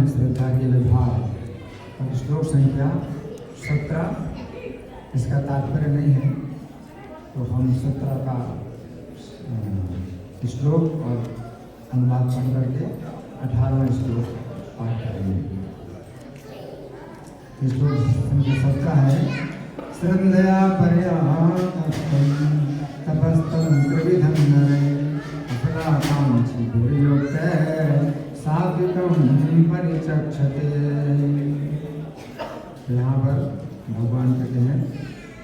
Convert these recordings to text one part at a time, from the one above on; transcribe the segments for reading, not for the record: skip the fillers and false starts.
है श्रद्धा के विभाग। और श्लोक संख्या 17, इसका तात्पर्य नहीं है, तो हम 17 का श्लोक और अनुवाद पढ़ करके 18वां श्लोक पाठ करेंगे। श्लोक संख्या 17 है, श्रद्धया पर्याप्तं तपस्तं त्रिविधं नरे अफलाकांक्षी दुर्योक्तः सात्विकं परिचक्षते। यहाँ पर भगवान कहते हैं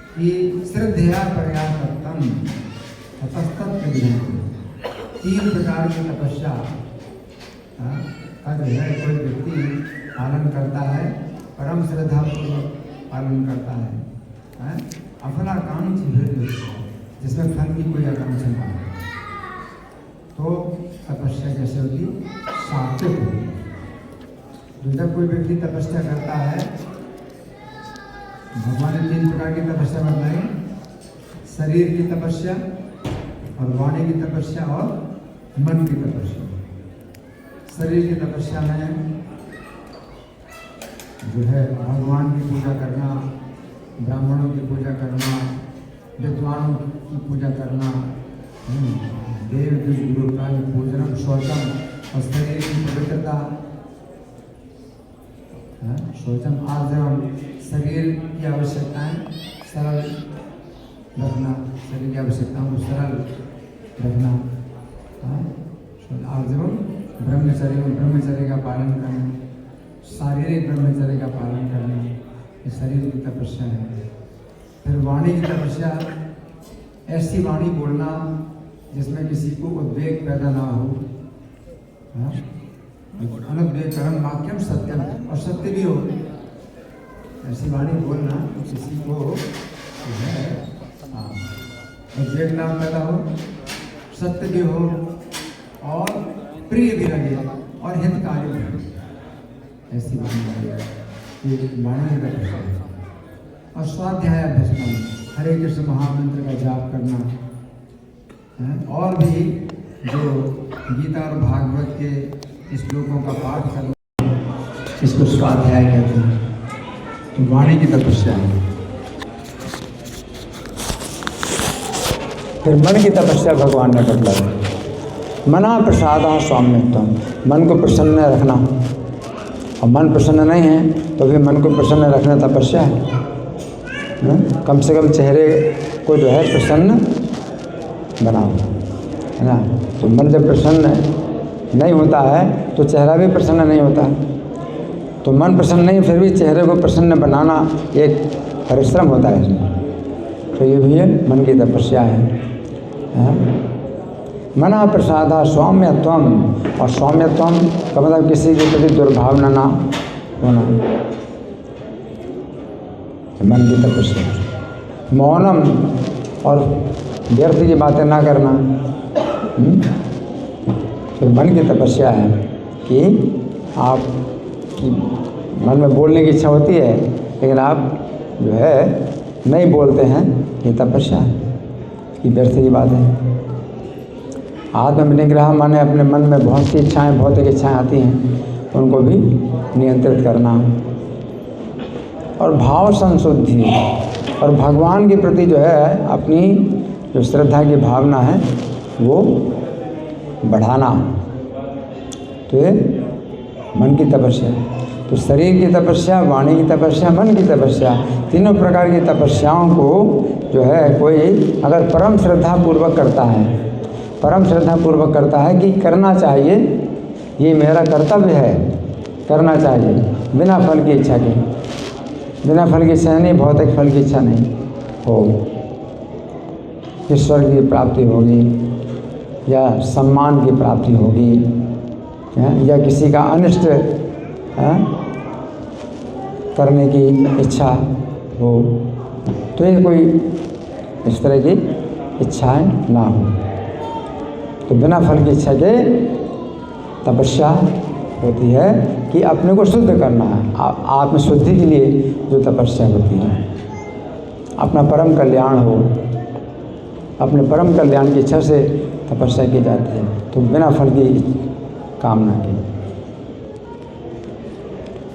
कि श्रद्धया पर्याप्तं तपस्तं त्रिविधं, 3 प्रकार की तपस्या का जो है कोई व्यक्ति पालन करता है, परम श्रद्धा पूर्वक पालन करता है, अफलाकांक्षी, जिसमें फल की कोई आकांक्षा ना हो, तो तपस्या कैसे होगी? सात्विक होगी। तो जब कोई व्यक्ति तपस्या करता है, भगवान ने 3 प्रकार की तपस्या बताई, शरीर की तपस्या और वाणी की तपस्या और मन की तपस्या। शरीर की तपस्या में जो है भगवान की पूजा करना, ब्राह्मणों की पूजा करना, विद्वानों की पूजा करना, देव गुरु का पूजन, शौचम और शरीर की पवित्रता, शौचम आर्जवम, शरीर की आवश्यकताएं सरल रखना, शरीर की आवश्यकताओं को सरल रखना, आर्जवम ब्रह्मचर्य का पालन करना, शारीरिक ब्रह्मचर्य का पालन करना, ये शरीर की तपस्या है। फिर वाणी की तपस्या, ऐसी वाणी बोलना जिसमें किसी को उद्वेग पैदा ना हो, अनुद्वेगकरम वाक्यम सत्यम, और सत्य भी हो। ऐसी वाणी बोलना किसी को जो है उद्वेग ना पैदा हो, सत्य भी हो और प्रिय भी लगे और हितकारी भी हो, ऐसी वाणी वाणी का तपस्या। और स्वाध्याय अभ्यसनम, हरे कृष्ण महामंत्र का जाप करना है, और भी जो गीता और भागवत के श्लोकों का पाठ करना, इसको स्वाध्याय कहते हैं। तो वाणी की तपस्या है। फिर मन की तपस्या भगवान ने बतलाया, मना प्रसादा सौम्यत्वम, मन को प्रसन्न रखना। और मन प्रसन्न नहीं है तो भी मन को प्रसन्न रखना तपस्या है। कम से कम चेहरे को जो है प्रसन्न बनाओ, है ना। तो मन जब प्रसन्न नहीं होता है तो चेहरा भी प्रसन्न नहीं होता है। तो मन प्रसन्न नहीं, फिर भी चेहरे को प्रसन्न बनाना एक परिश्रम होता है इसमें। तो ये भी है मन की तपस्या है। मना प्रसादा सौम्यत्वम, और सौम्यत्वम का मतलब किसी के प्रति दुर्भावना ना होना, मन की तपस्या। मौनम, और व्यर्थ की बातें ना करना, तो मन की तपस्या है कि आप की मन में बोलने की इच्छा होती है लेकिन आप जो है नहीं बोलते हैं, ये तपस्या है, ये व्यर्थ की बात है। आत्मनिग्रह माने अपने मन में बहुत सी इच्छाएं, भौतिक इच्छाएं आती हैं, उनको भी नियंत्रित करना। और भाव संशुद्धि, और भगवान के प्रति जो है अपनी जो श्रद्धा की भावना है वो बढ़ाना, तो ये मन की तपस्या। तो शरीर की तपस्या, वाणी की तपस्या, मन की तपस्या, तीनों प्रकार की तपस्याओं को जो है कोई अगर परम श्रद्धा पूर्वक करता है, परम श्रद्धा पूर्वक करता है कि करना चाहिए, ये मेरा कर्तव्य है, करना चाहिए, बिना फल की इच्छा के, बिना फल की इच्छा नहीं, भौतिक फल की इच्छा नहीं हो, ईश्वर की प्राप्ति होगी या सम्मान की प्राप्ति होगी, या किसी का अनिष्ट करने की इच्छा हो, तो ये कोई इस तरह की इच्छाएं ना हो। तो बिना फल की इच्छा के तपस्या होती है कि अपने को शुद्ध करना है। आत्मशुद्धि के लिए जो तपस्या होती है, अपना परम कल्याण हो, अपने परम कल्याण की इच्छा से तपस्या की जाती है, तो बिना फल की कामना की।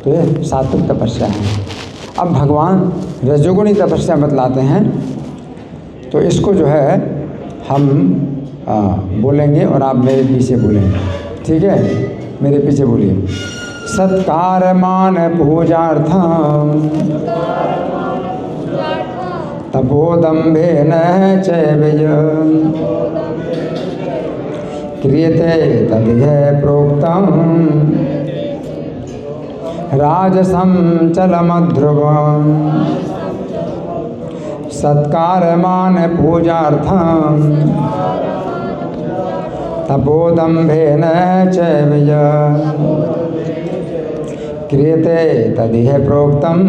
तो ये सात्विक तपस्या है। अब भगवान रजोगुणी तपस्या बतलाते हैं, तो इसको जो है हम बोलेंगे और आप मेरे पीछे बोलेंगे, ठीक है? मेरे पीछे बोलिए। सत्कार मान पूजार्थम तपोदम्भेन चैवय क्रियते तदिह प्रोक्तम् राजसं चलमध्रुवम्। सत्कारमान पूजार्थं तपोदम्भेन चैवय क्रियते तदिह प्रोक्तम्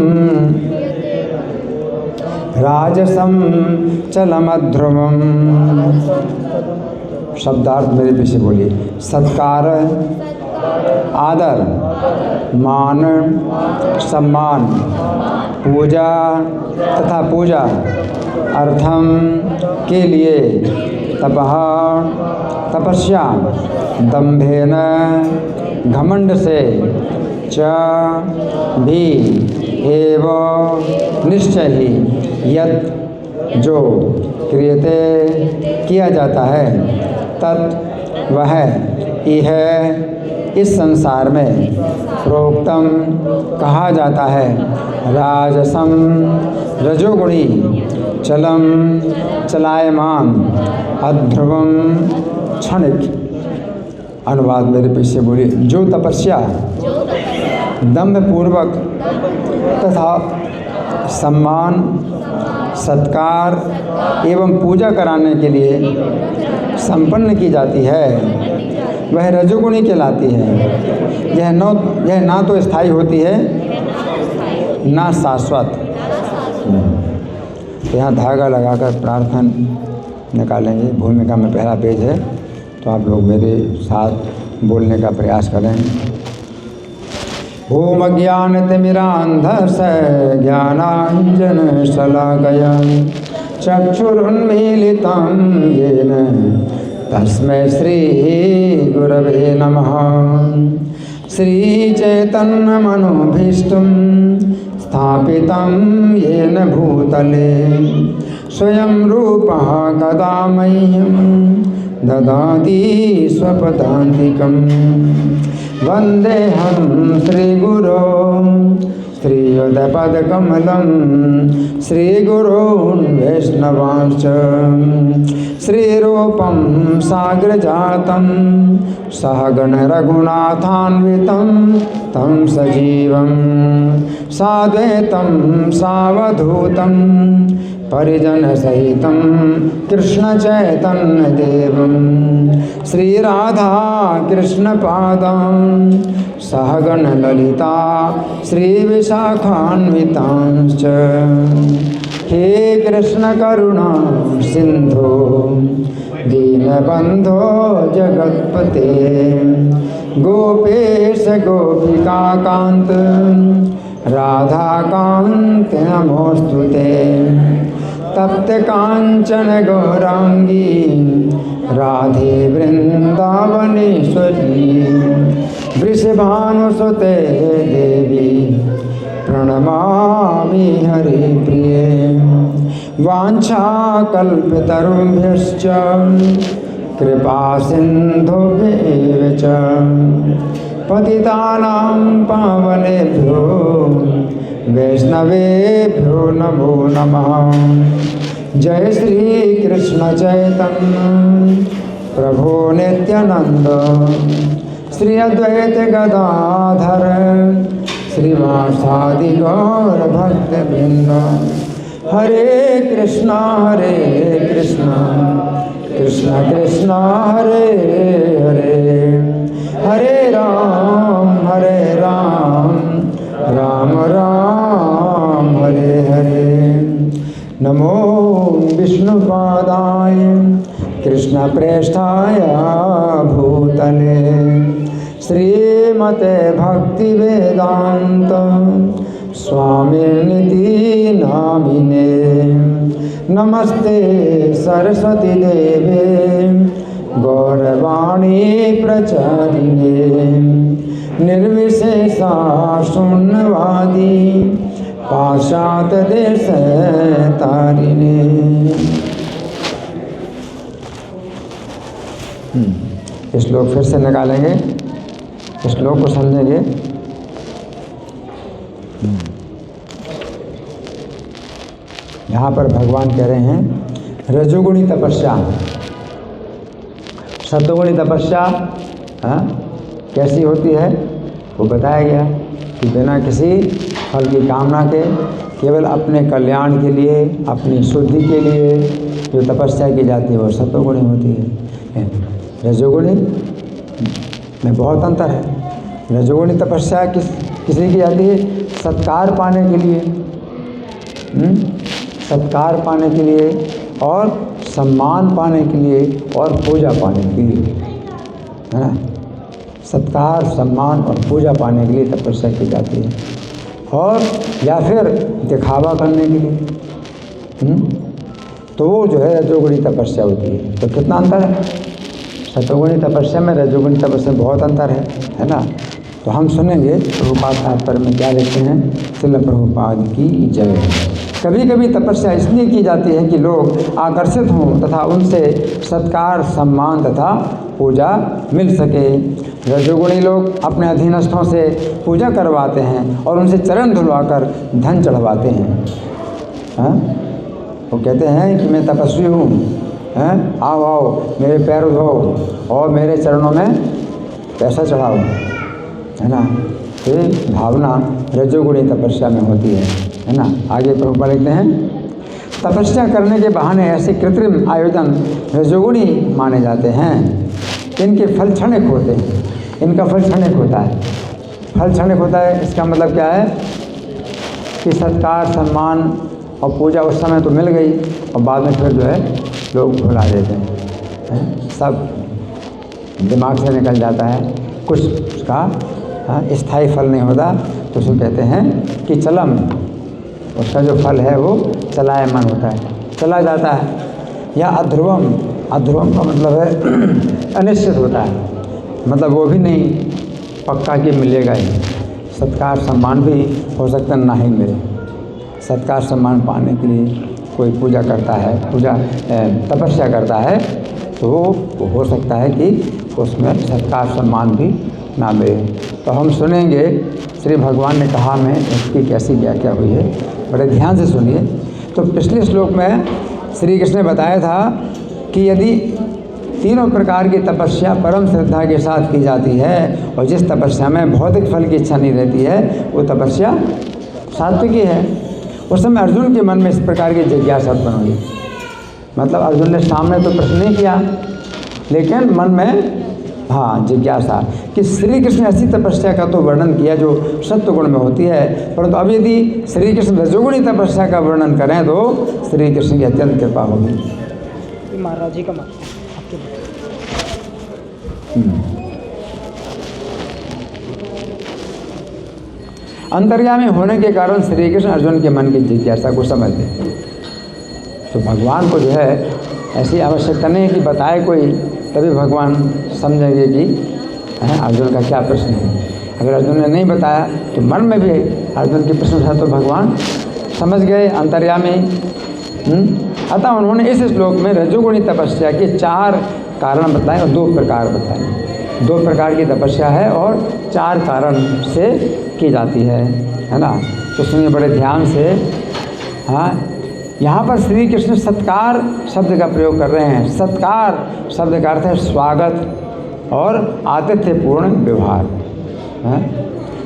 राजसं चलमध्रुवम्। शब्दार्थ मेरे पीछे बोलिए। सत्कार आदर, मान, सम्मान, पूजा तथा पूजा, अर्थम के लिए, तपः तपस्या, दम्भेन घमंड से, च भी, एव निश्चय ही, यत् जो, क्रियते किया जाता है, तत् वह, इह इस संसार में, प्रोक्तम कहा जाता है, राजसम रजोगुणी, चलम चलायमान, अध्रुवम क्षणिक। अनुवाद मेरे पीछे बोलिए। जो तपस्या दम्भ पूर्वक तथा सम्मान, सत्कार एवं पूजा कराने के लिए संपन्न की जाती है, वह रजोगुणी कहलाती है। यह ना तो स्थायी होती है ना शाश्वत। तो यहाँ धागा लगाकर प्रार्थना निकालेंगे। भूमिका में पहला पेज है, तो आप लोग मेरे साथ बोलने का प्रयास करें। ओम ज्ञानतिमिरान्धस्य ज्ञानाञ्जन शलाकया चक्षुरुन्मीलितं येन तस्मै श्री गुरवे नमः। श्रीचैतन्यमनोभीष्टं स्थापितं येन भूतले स्वयं रूपः कदा मह्यं ददाति स्वपदान्तिकम्। वन्देऽहं श्रीगुरो श्रीयुतपदकमलं श्रीगुरून् वैष्णवांश्च श्रीरूपं साग्रजातं सहगण रघुनाथान्वितं तं सजीवं साद्वैतं सावधूतं परिजनसहितं कृष्णचैतन्यदेवं श्रीराधा कृष्णपादं सहगण ललिता श्रीविशाखान्वितांश्च। हे कृष्ण करुणा सिंधु दीनबंधो जगत्पते गोपेश गोपिकाकांत राधाकांत नमोस्तुते। तप्त कांचन गौरांगी राधे वृंदावनेश्वरी वृषभानुसुते देवी प्रणमामि हरिप्रिये। वाञ्छाकल्पतरुभ्यश्च कृपा सिन्धुभ्येव च पतितानां पावनेभ्यो वैष्णवेभ्यो नमो नमः। जय श्री कृष्ण चैतन्य प्रभु नित्यानंद श्री अद्वैत गदाधर श्रीवासादि गौर भक्तवृंद। हरे कृष्णा कृष्ण कृष्णा हरे हरे, हरे राम राम राम हरे हरे। नमो विष्णुपादाय कृष्णप्रेष्ठाय भूतले श्रीमते भक्तिवेदांत स्वामिनिति नामिने। नमस्ते सरस्वती देवे गौरवाणी प्रचारिणे निर्विशेषा शून्यवादी पाशात देश तारिणे। श्लोक फिर से निकालेंगे, श्लोक को समझेंगे। यहाँ पर भगवान कह रहे हैं रजोगुणी तपस्या, सत्वगुणी तपस्या कैसी होती है वो बताया गया कि बिना किसी फल की कामना के केवल अपने कल्याण के लिए, अपनी शुद्धि के लिए जो तपस्या की जाती है वो सत्वगुणी होती है। रजोगुणी में बहुत अंतर है। रजोगुणी तपस्या किसी की जाती है सत्कार पाने के लिए, सत्कार पाने के लिए और सम्मान पाने के लिए और पूजा पाने के लिए, है ना। सत्कार, सम्मान और पूजा पाने के लिए तपस्या की जाती है, और या फिर दिखावा करने के लिए, तो वो जो है रजोगुणी तपस्या होती है। तो कितना अंतर है सत्वगुणी तपस्या में, रजोगुणी तपस्या में बहुत अंतर है ना। तो हम सुनेंगे प्रभुपाद तात्पर्य में क्या लिखते हैं। श्रील प्रभुपाद की जय। कभी कभी तपस्या इसलिए की जाती है कि लोग आकर्षित हों तथा उनसे सत्कार, सम्मान तथा पूजा मिल सके। रजोगुणी लोग अपने अधीनस्थों से पूजा करवाते हैं और उनसे चरण धुलवाकर धन चढ़वाते हैं। वो कहते हैं कि मैं तपस्वी हूँ, आओ आओ मेरे पैर धो और मेरे चरणों में पैसा चढ़ाओ, है ना। ये भावना रजोगुणी तपस्या में होती है ना। आगे प्रभुपाद लिखते हैं तपस्या करने के बहाने ऐसे कृत्रिम आयोजन रजोगुणी माने जाते हैं। इनके फल क्षणिक होते हैं, इनका फल क्षणिक होता है। फल क्षणिक होता है इसका मतलब क्या है कि सत्कार, सम्मान और पूजा उस समय तो मिल गई और बाद में फिर जो है लोग भुला देते हैं, सब दिमाग से निकल जाता है, कुछ उसका स्थायी फल नहीं होता। तो उसको कहते हैं कि चलम, उसका जो फल है वो चलायमान होता है, चला जाता है। या अध्रुवम, अध्रुवम का मतलब है अनिश्चित होता है, मतलब वो भी नहीं पक्का कि मिलेगा ही। सत्कार सम्मान भी हो सकता ना ही मिले। सत्कार सम्मान पाने के लिए कोई पूजा करता है, तपस्या करता है, तो वो हो सकता है कि उसमें सत्कार सम्मान भी ना मिले। तो हम सुनेंगे श्री भगवान ने कहा में इसकी कैसी व्याख्या हुई है, बड़े ध्यान से सुनिए। तो पिछले श्लोक में श्री कृष्ण ने बताया था कि यदि तीनों प्रकार की तपस्या परम श्रद्धा के साथ की जाती है और जिस तपस्या में भौतिक फल की इच्छा नहीं रहती है वो तपस्या सात्विकी है। उस समय अर्जुन के मन में इस प्रकार की जिज्ञासा उत्पन्न हुई, मतलब अर्जुन ने सामने तो प्रश्न नहीं किया लेकिन मन में जिज्ञासा कि श्री कृष्ण ऐसी तपस्या का तो वर्णन किया जो सत्वगुण में होती है, परंतु अब यदि श्री कृष्ण रजोगुणी तपस्या का वर्णन करें तो श्री कृष्ण की अत्यंत कृपा होगी। महाराज जी का अंतर्यामी होने के कारण श्री कृष्ण अर्जुन के मन की जिज्ञासा को समझते हैं। तो भगवान को जो है ऐसी आवश्यकता नहीं कि बताए कोई, तभी भगवान समझेंगे कि अर्जुन का क्या प्रश्न है। अगर अर्जुन ने नहीं बताया तो मन में भी अर्जुन की प्रश्न था तो भगवान समझ गए, अंतर्यामी। अतः उन्होंने इस श्लोक में रजोगुणी तपस्या के 4 कारण बताए और 2 प्रकार बताए। 2 प्रकार की तपस्या है और 4 कारण से की जाती है ना। तो सुनिए बड़े ध्यान से। यहाँ पर श्री कृष्ण सत्कार शब्द का प्रयोग कर रहे हैं। सत्कार शब्द का अर्थ है स्वागत और आतिथ्यपूर्ण व्यवहार।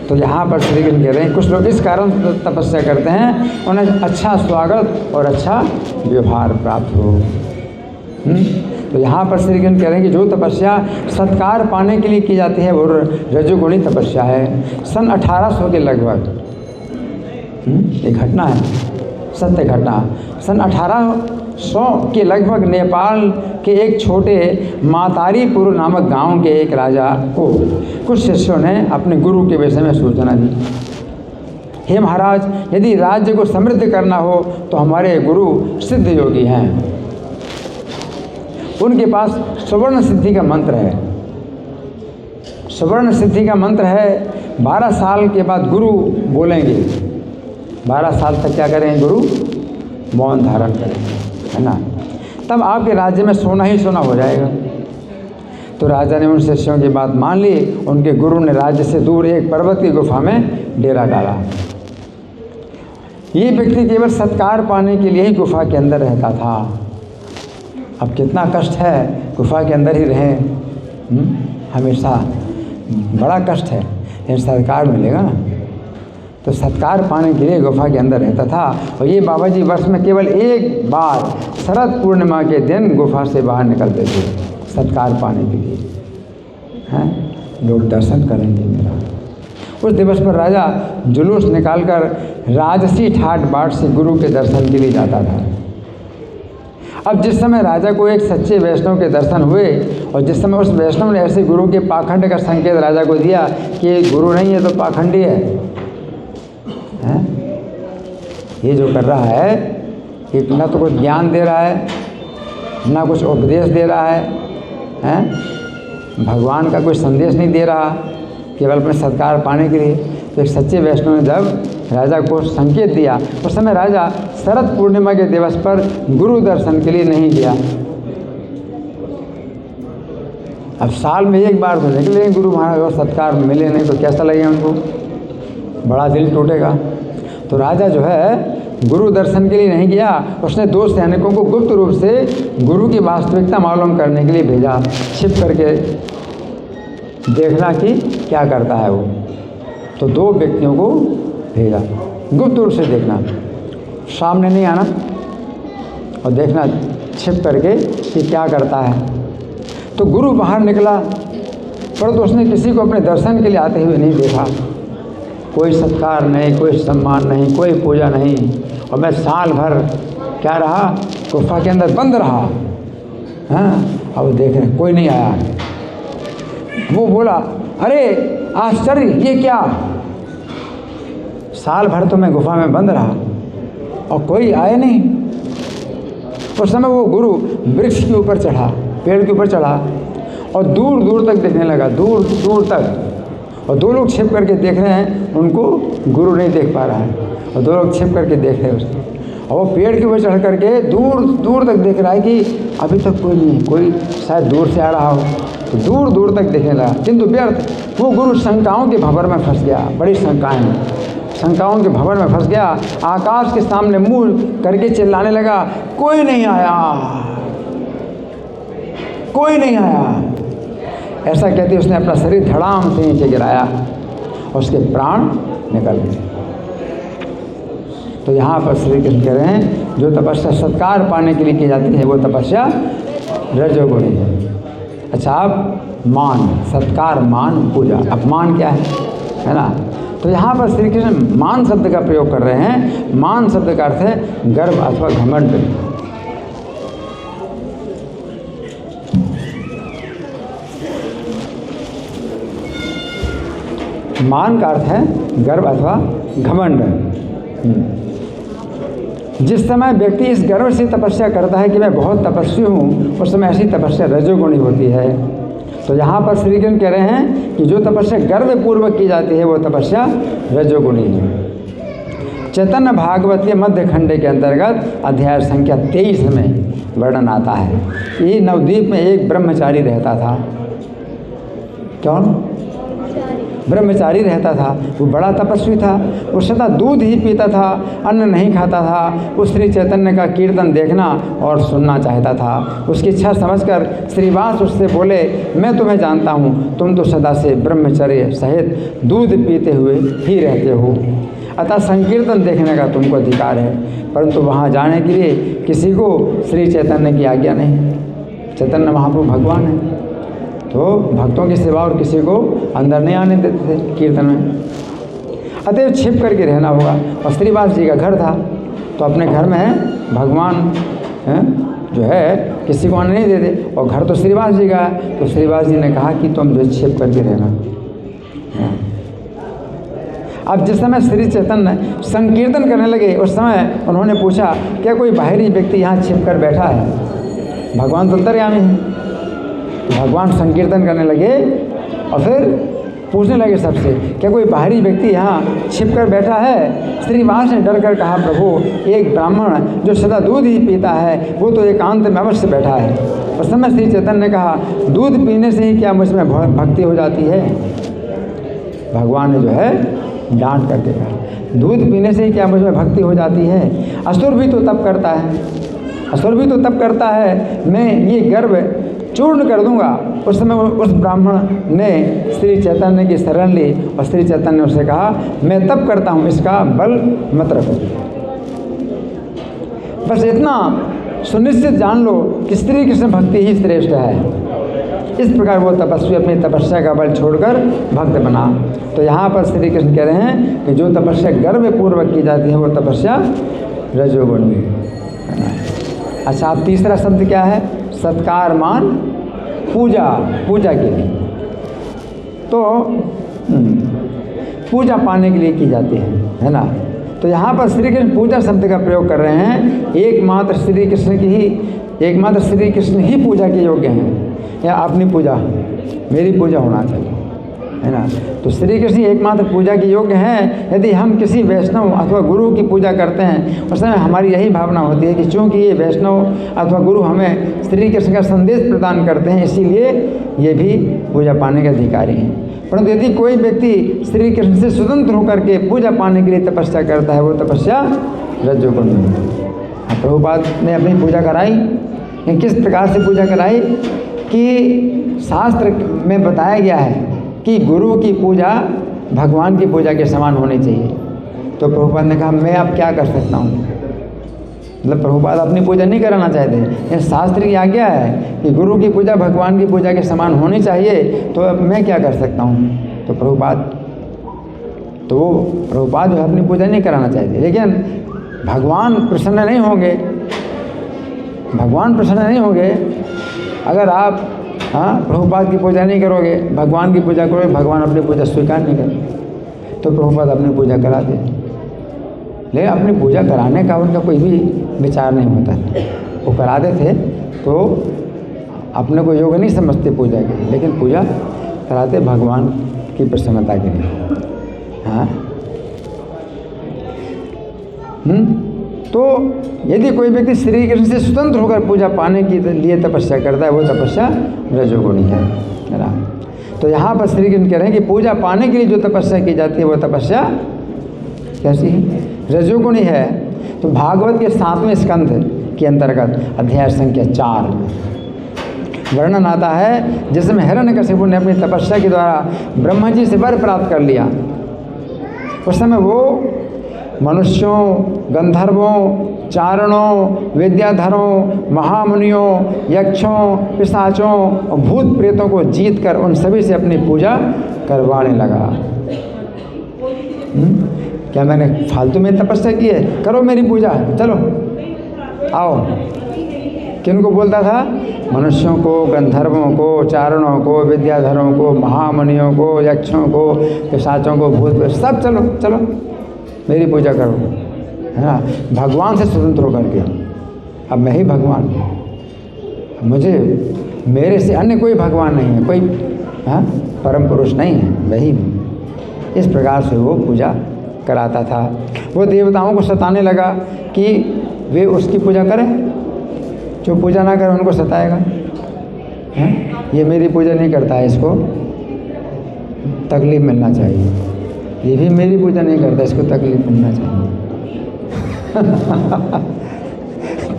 तो यहाँ पर श्री कृष्ण कह रहे हैं कुछ लोग इस कारण तपस्या करते हैं उन्हें अच्छा स्वागत और अच्छा व्यवहार प्राप्त हो। तो यहाँ पर श्री कृष्ण कह रहे हैं कि जो तपस्या सत्कार पाने के लिए की जाती है वो रजोगुणी तपस्या है। सन 1800 के लगभग एक घटना है, सत्य घटना। सन 1800 के लगभग नेपाल के एक छोटे मातारीपुर नामक गांव के एक राजा को कुछ शिष्यों ने अपने गुरु के विषय में सूचना दी। हे महाराज, यदि राज्य को समृद्ध करना हो तो हमारे गुरु सिद्ध योगी हैं। उनके पास स्वर्ण सिद्धि का मंत्र है। सुवर्ण सिद्धि का मंत्र है। 12 साल के बाद गुरु बोलेंगे, 12 साल तक क्या करेंगे? गुरु मौन धारण करेंगे, है ना। तब आपके राज्य में सोना ही सोना हो जाएगा। तो राजा ने उन शिष्यों की बात मान ली। उनके गुरु ने राज्य से दूर एक पर्वत की गुफा में डेरा डाला। ये व्यक्ति केवल सत्कार पाने के लिए ही गुफा के अंदर रहता था। अब कितना कष्ट है, गुफा के अंदर ही रहें हमेशा, बड़ा कष्ट है। लेकिन सत्कार मिलेगा ना, तो सत्कार पाने के लिए गुफा के अंदर रहता था। और ये बाबा जी वर्ष में केवल एक बार शरद पूर्णिमा के दिन गुफा से बाहर निकलते थे सत्कार पाने के लिए, हैं लोग दर्शन करेंगे मेरा। उस दिवस पर राजा जुलूस निकालकर राजसी ठाट बाट से गुरु के दर्शन के लिए जाता था। अब जिस समय राजा को एक सच्चे वैष्णव के दर्शन हुए और जिस समय उस वैष्णव ने ऐसे गुरु के पाखंड का संकेत राजा को दिया कि ये गुरु नहीं है तो पाखंडी है, हैं? ये जो कर रहा है ये ना तो कुछ ज्ञान दे रहा है, ना कुछ उपदेश दे रहा है, हैं? भगवान का कोई संदेश नहीं दे रहा, केवल अपने सत्कार पाने के लिए। तो एक सच्चे वैष्णव ने जब राजा को संकेत दिया, उस समय राजा शरद पूर्णिमा के दिवस पर गुरु दर्शन के लिए नहीं गया। अब साल में एक बार तो निकले गुरु महाराज और सत्कार मिले नहीं तो कैसा लगेगा उनको, बड़ा दिल टूटेगा। तो राजा जो है गुरु दर्शन के लिए नहीं गया। उसने 2 सैनिकों को गुप्त रूप से गुरु की वास्तविकता मालूम करने के लिए भेजा, छिप करके देखना कि क्या करता है वो। तो 2 व्यक्तियों को भेजा, गुप्त रूप से देखना, सामने नहीं आना और देखना छिप करके कि क्या करता है। तो गुरु बाहर निकला, परंतु उसने किसी को अपने दर्शन के लिए आते हुए नहीं देखा। कोई सत्कार नहीं, कोई सम्मान नहीं, कोई पूजा नहीं। और मैं साल भर क्या रहा, गुफा के अंदर बंद रहा। हाँ, अब देख रहे कोई नहीं आया। वो बोला, अरे आश्चर्य, ये क्या, साल भर तो मैं गुफा में बंद रहा और कोई आया नहीं। उस समय वो गुरु वृक्ष के ऊपर चढ़ा, पेड़ के ऊपर चढ़ा और दूर दूर तक देखने लगा, दूर दूर तक। और 2 लोग छिप करके देख रहे हैं, उनको गुरु नहीं देख पा रहा है और 2 लोग छिप करके देख रहे हैं उसको। और वो पेड़ के ऊपर चढ़ करके दूर दूर तक देख रहा है कि अभी तक कोई नहीं, कोई शायद दूर से आ रहा हो। तो दूर दूर तक देखने लगा, किंतु व्यर्थ। वो गुरु शंकाओं के भंवर में फंस गया, बड़ी शंकाएं, शंकाओं के भंवर में फंस गया। आकाश के सामने मुंह करके चिल्लाने लगा, कोई नहीं आया, कोई नहीं आया। ऐसा कहते उसने अपना शरीर धड़ाम से नीचे गिराया और उसके प्राण निकल गए। तो यहाँ पर श्री कृष्ण कह रहे हैं, जो तपस्या सत्कार पाने के लिए की जाती है वो तपस्या रजोगुणी है। अच्छा, अब मान, सत्कार, मान, पूजा। अब मान क्या है ना। तो यहाँ पर श्री कृष्ण मान शब्द का प्रयोग कर रहे हैं। मान शब्द का अर्थ है गर्व अथवा घमंड। मान का अर्थ है गर्व अथवा घमंड। जिस समय व्यक्ति इस गर्व से तपस्या करता है कि मैं बहुत तपस्वी हूँ, उस समय ऐसी तपस्या रजोगुणी होती है। तो यहाँ पर श्री कृष्ण कह रहे हैं कि जो तपस्या गर्वपूर्वक की जाती है वो तपस्या रजोगुणी है। चैतन्य भागवत के मध्य खंड के अंतर्गत अध्याय संख्या 23 में वर्णन आता है कि नवद्वीप में एक ब्रह्मचारी रहता था। कौन? ब्रह्मचारी रहता था। वो बड़ा तपस्वी था। वो सदा दूध ही पीता था, अन्न नहीं खाता था। वो श्री चैतन्य का कीर्तन देखना और सुनना चाहता था। उसकी इच्छा समझकर श्रीवास उससे बोले, मैं तुम्हें जानता हूँ, तुम तो सदा से ब्रह्मचर्य सहित दूध पीते हुए ही रहते हो, अतः संकीर्तन देखने का तुमको अधिकार है। परंतु वहाँ जाने के लिए किसी को श्री चैतन्य की आज्ञा नहीं। चैतन्य महाप्रभु भगवान है, तो भक्तों की सेवा और किसी को अंदर नहीं आने देते थे कीर्तन में। अतएव छिप करके रहना होगा। और श्रीवास जी का घर था, तो अपने घर में भगवान जो है किसी को आने नहीं देते, और घर तो श्रीवास जी का है। तो श्रीवास जी ने कहा कि तुम जो छिप करके रहना। अब जिस समय श्री चैतन्य संकीर्तन करने लगे, उस समय उन्होंने पूछा, क्या कोई बाहरी व्यक्ति यहाँ छिप कर बैठा है? भगवान तो अंतर्यामी है। भगवान संकीर्तन करने लगे और फिर पूछने लगे सबसे, क्या कोई बाहरी व्यक्ति यहाँ छिप कर बैठा है? श्रीवास ने डर कर कहा, प्रभु एक ब्राह्मण जो सदा दूध ही पीता है वो तो एकांत में अवश्य बैठा है। उस समय श्री चैतन्य ने कहा, दूध पीने से ही क्या मुझमें भक्ति हो जाती है? भगवान ने जो है डांट करके कहा, दूध पीने से ही क्या मुझमें भक्ति हो जाती है? असुर भी तो तप करता है, असुर भी तो तप करता है, मैं ये गर्व चूर्ण कर दूंगा। उस समय उस ब्राह्मण ने श्री चैतन्य की शरण ली और श्री चैतन्य ने उससे कहा, मैं तप करता हूँ, इसका बल मत रखो। बस इतना सुनिश्चित जान लो कि श्री कृष्ण भक्ति ही श्रेष्ठ है। इस प्रकार वो तपस्वी अपनी तपस्या का बल छोड़कर भक्त बना। तो यहाँ पर श्री कृष्ण कह रहे हैं कि जो तपस्या गर्वपूर्वक की जाती है वो तपस्या रजोगुणी है। अच्छा, अब तीसरा शब्द क्या है? सत्कार, मान, पूजा, पूजा के लिए। तो पूजा पाने के लिए की जाती है ना। तो यहाँ पर श्री कृष्ण पूजा शब्द का प्रयोग कर रहे हैं। एकमात्र श्री कृष्ण ही पूजा के योग्य हैं, या अपनी पूजा, मेरी पूजा होना चाहिए, है ना। तो श्री कृष्ण एकमात्र पूजा के योग्य हैं। यदि हम किसी वैष्णव अथवा गुरु की पूजा करते हैं, उस समय हमारी यही भावना होती है कि चूँकि ये वैष्णव अथवा गुरु हमें श्री कृष्ण का संदेश प्रदान करते हैं, इसीलिए ये भी पूजा पाने के अधिकारी हैं। परंतु यदि कोई व्यक्ति श्री कृष्ण से स्वतंत्र होकर के पूजा पाने के लिए तपस्या करता है, वो तपस्या रजोगुण है। प्रभुपाद ने अपनी पूजा कराई, किस प्रकार से पूजा कराई कि शास्त्र में बताया गया है कि गुरु की पूजा भगवान की पूजा के समान होनी चाहिए। तो प्रभुपाद ने कहा, मैं अब क्या कर सकता हूँ? मतलब प्रभुपाद अपनी पूजा नहीं कराना चाहते, ये शास्त्र की आज्ञा है कि गुरु की पूजा भगवान की पूजा के समान होनी चाहिए, तो अब मैं क्या कर सकता हूँ? तो प्रभुपाद जो है अपनी पूजा नहीं कराना चाहते। लेकिन भगवान प्रसन्न नहीं होंगे, भगवान प्रसन्न नहीं होंगे अगर आप प्रभुपाद की पूजा नहीं करोगे, भगवान की पूजा करोगे, भगवान अपनी पूजा स्वीकार नहीं करें। तो प्रभुपाद अपनी पूजा कराते, लेकिन अपनी पूजा कराने का उनका कोई भी विचार नहीं होता था। वो कराते थे तो अपने को योग्य नहीं समझते पूजा के, लेकिन पूजा कराते भगवान की प्रसन्नता के लिए। हाँ, तो यदि कोई व्यक्ति श्री कृष्ण से स्वतंत्र होकर पूजा पाने के लिए तपस्या करता है, वो तपस्या रजोगुणी है ना। तो यहाँ पर श्री कृष्ण कह रहे हैं कि पूजा पाने के लिए जो तपस्या की जाती है वो तपस्या कैसी है? रजोगुणी है। तो भागवत के 7वें स्कंध के अंतर्गत अध्याय संख्या 4 वर्णन आता है, जिसमें हिरण्यकशिपु ने अपनी तपस्या के द्वारा ब्रह्मा जी से वर प्राप्त कर लिया। उस समय वो मनुष्यों, गंधर्वों, चारणों, विद्याधरों, महामुनियों, यक्षों, पिशाचों और भूत प्रेतों को जीत कर उन सभी से अपनी पूजा करवाने लगा। क्या मैंने फालतू में तपस्या की है? करो मेरी पूजा, चलो आओ। किनको बोलता था? मनुष्यों को, गंधर्वों को, चारणों को, विद्याधरों को, महामुनियों को, यक्षों को, पिशाचों को, भूत, सब चलो चलो मेरी पूजा करो, है ना। भगवान से स्वतंत्र होकर के, अब मैं ही भगवान, मुझे मेरे से अन्य कोई भगवान नहीं है, कोई परम पुरुष नहीं है, वही। इस प्रकार से वो पूजा कराता था। वो देवताओं को सताने लगा कि वे उसकी पूजा करें, जो पूजा ना करे उनको सताएगा। ये मेरी पूजा नहीं करता है, इसको तकलीफ मिलना चाहिए। ये भी मेरी पूजा नहीं करता, इसको तकलीफ मिलना चाहिए।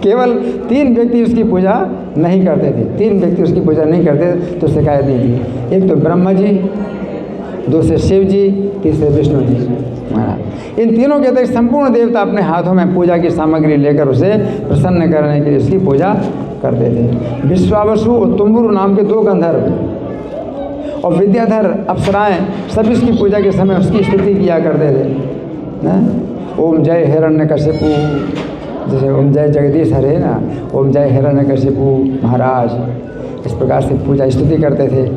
केवल 3 व्यक्ति उसकी पूजा नहीं करते थे, 3 व्यक्ति उसकी पूजा नहीं करते तो शिकायत नहीं थी। एक तो ब्रह्मा जी, दूसरे शिव जी, तीसरे विष्णु जी महाराज। इन तीनों के अतिरिक्त संपूर्ण देवता अपने हाथों में पूजा की सामग्री लेकर उसे प्रसन्न करने के लिए उसकी पूजा करते थे। विश्वावसु और तुम्बुरु नाम के 2 गंधर्व और विद्याधर, अप्सराएं सब इसकी पूजा के समय उसकी स्तुति किया करते थे। ओम जय हिरण्यकशिपु, जैसे ओम जय जगदीश हरे ना, ओम जय हिरण्यकशिपु महाराज, इस प्रकार से पूजा स्तुति करते थे।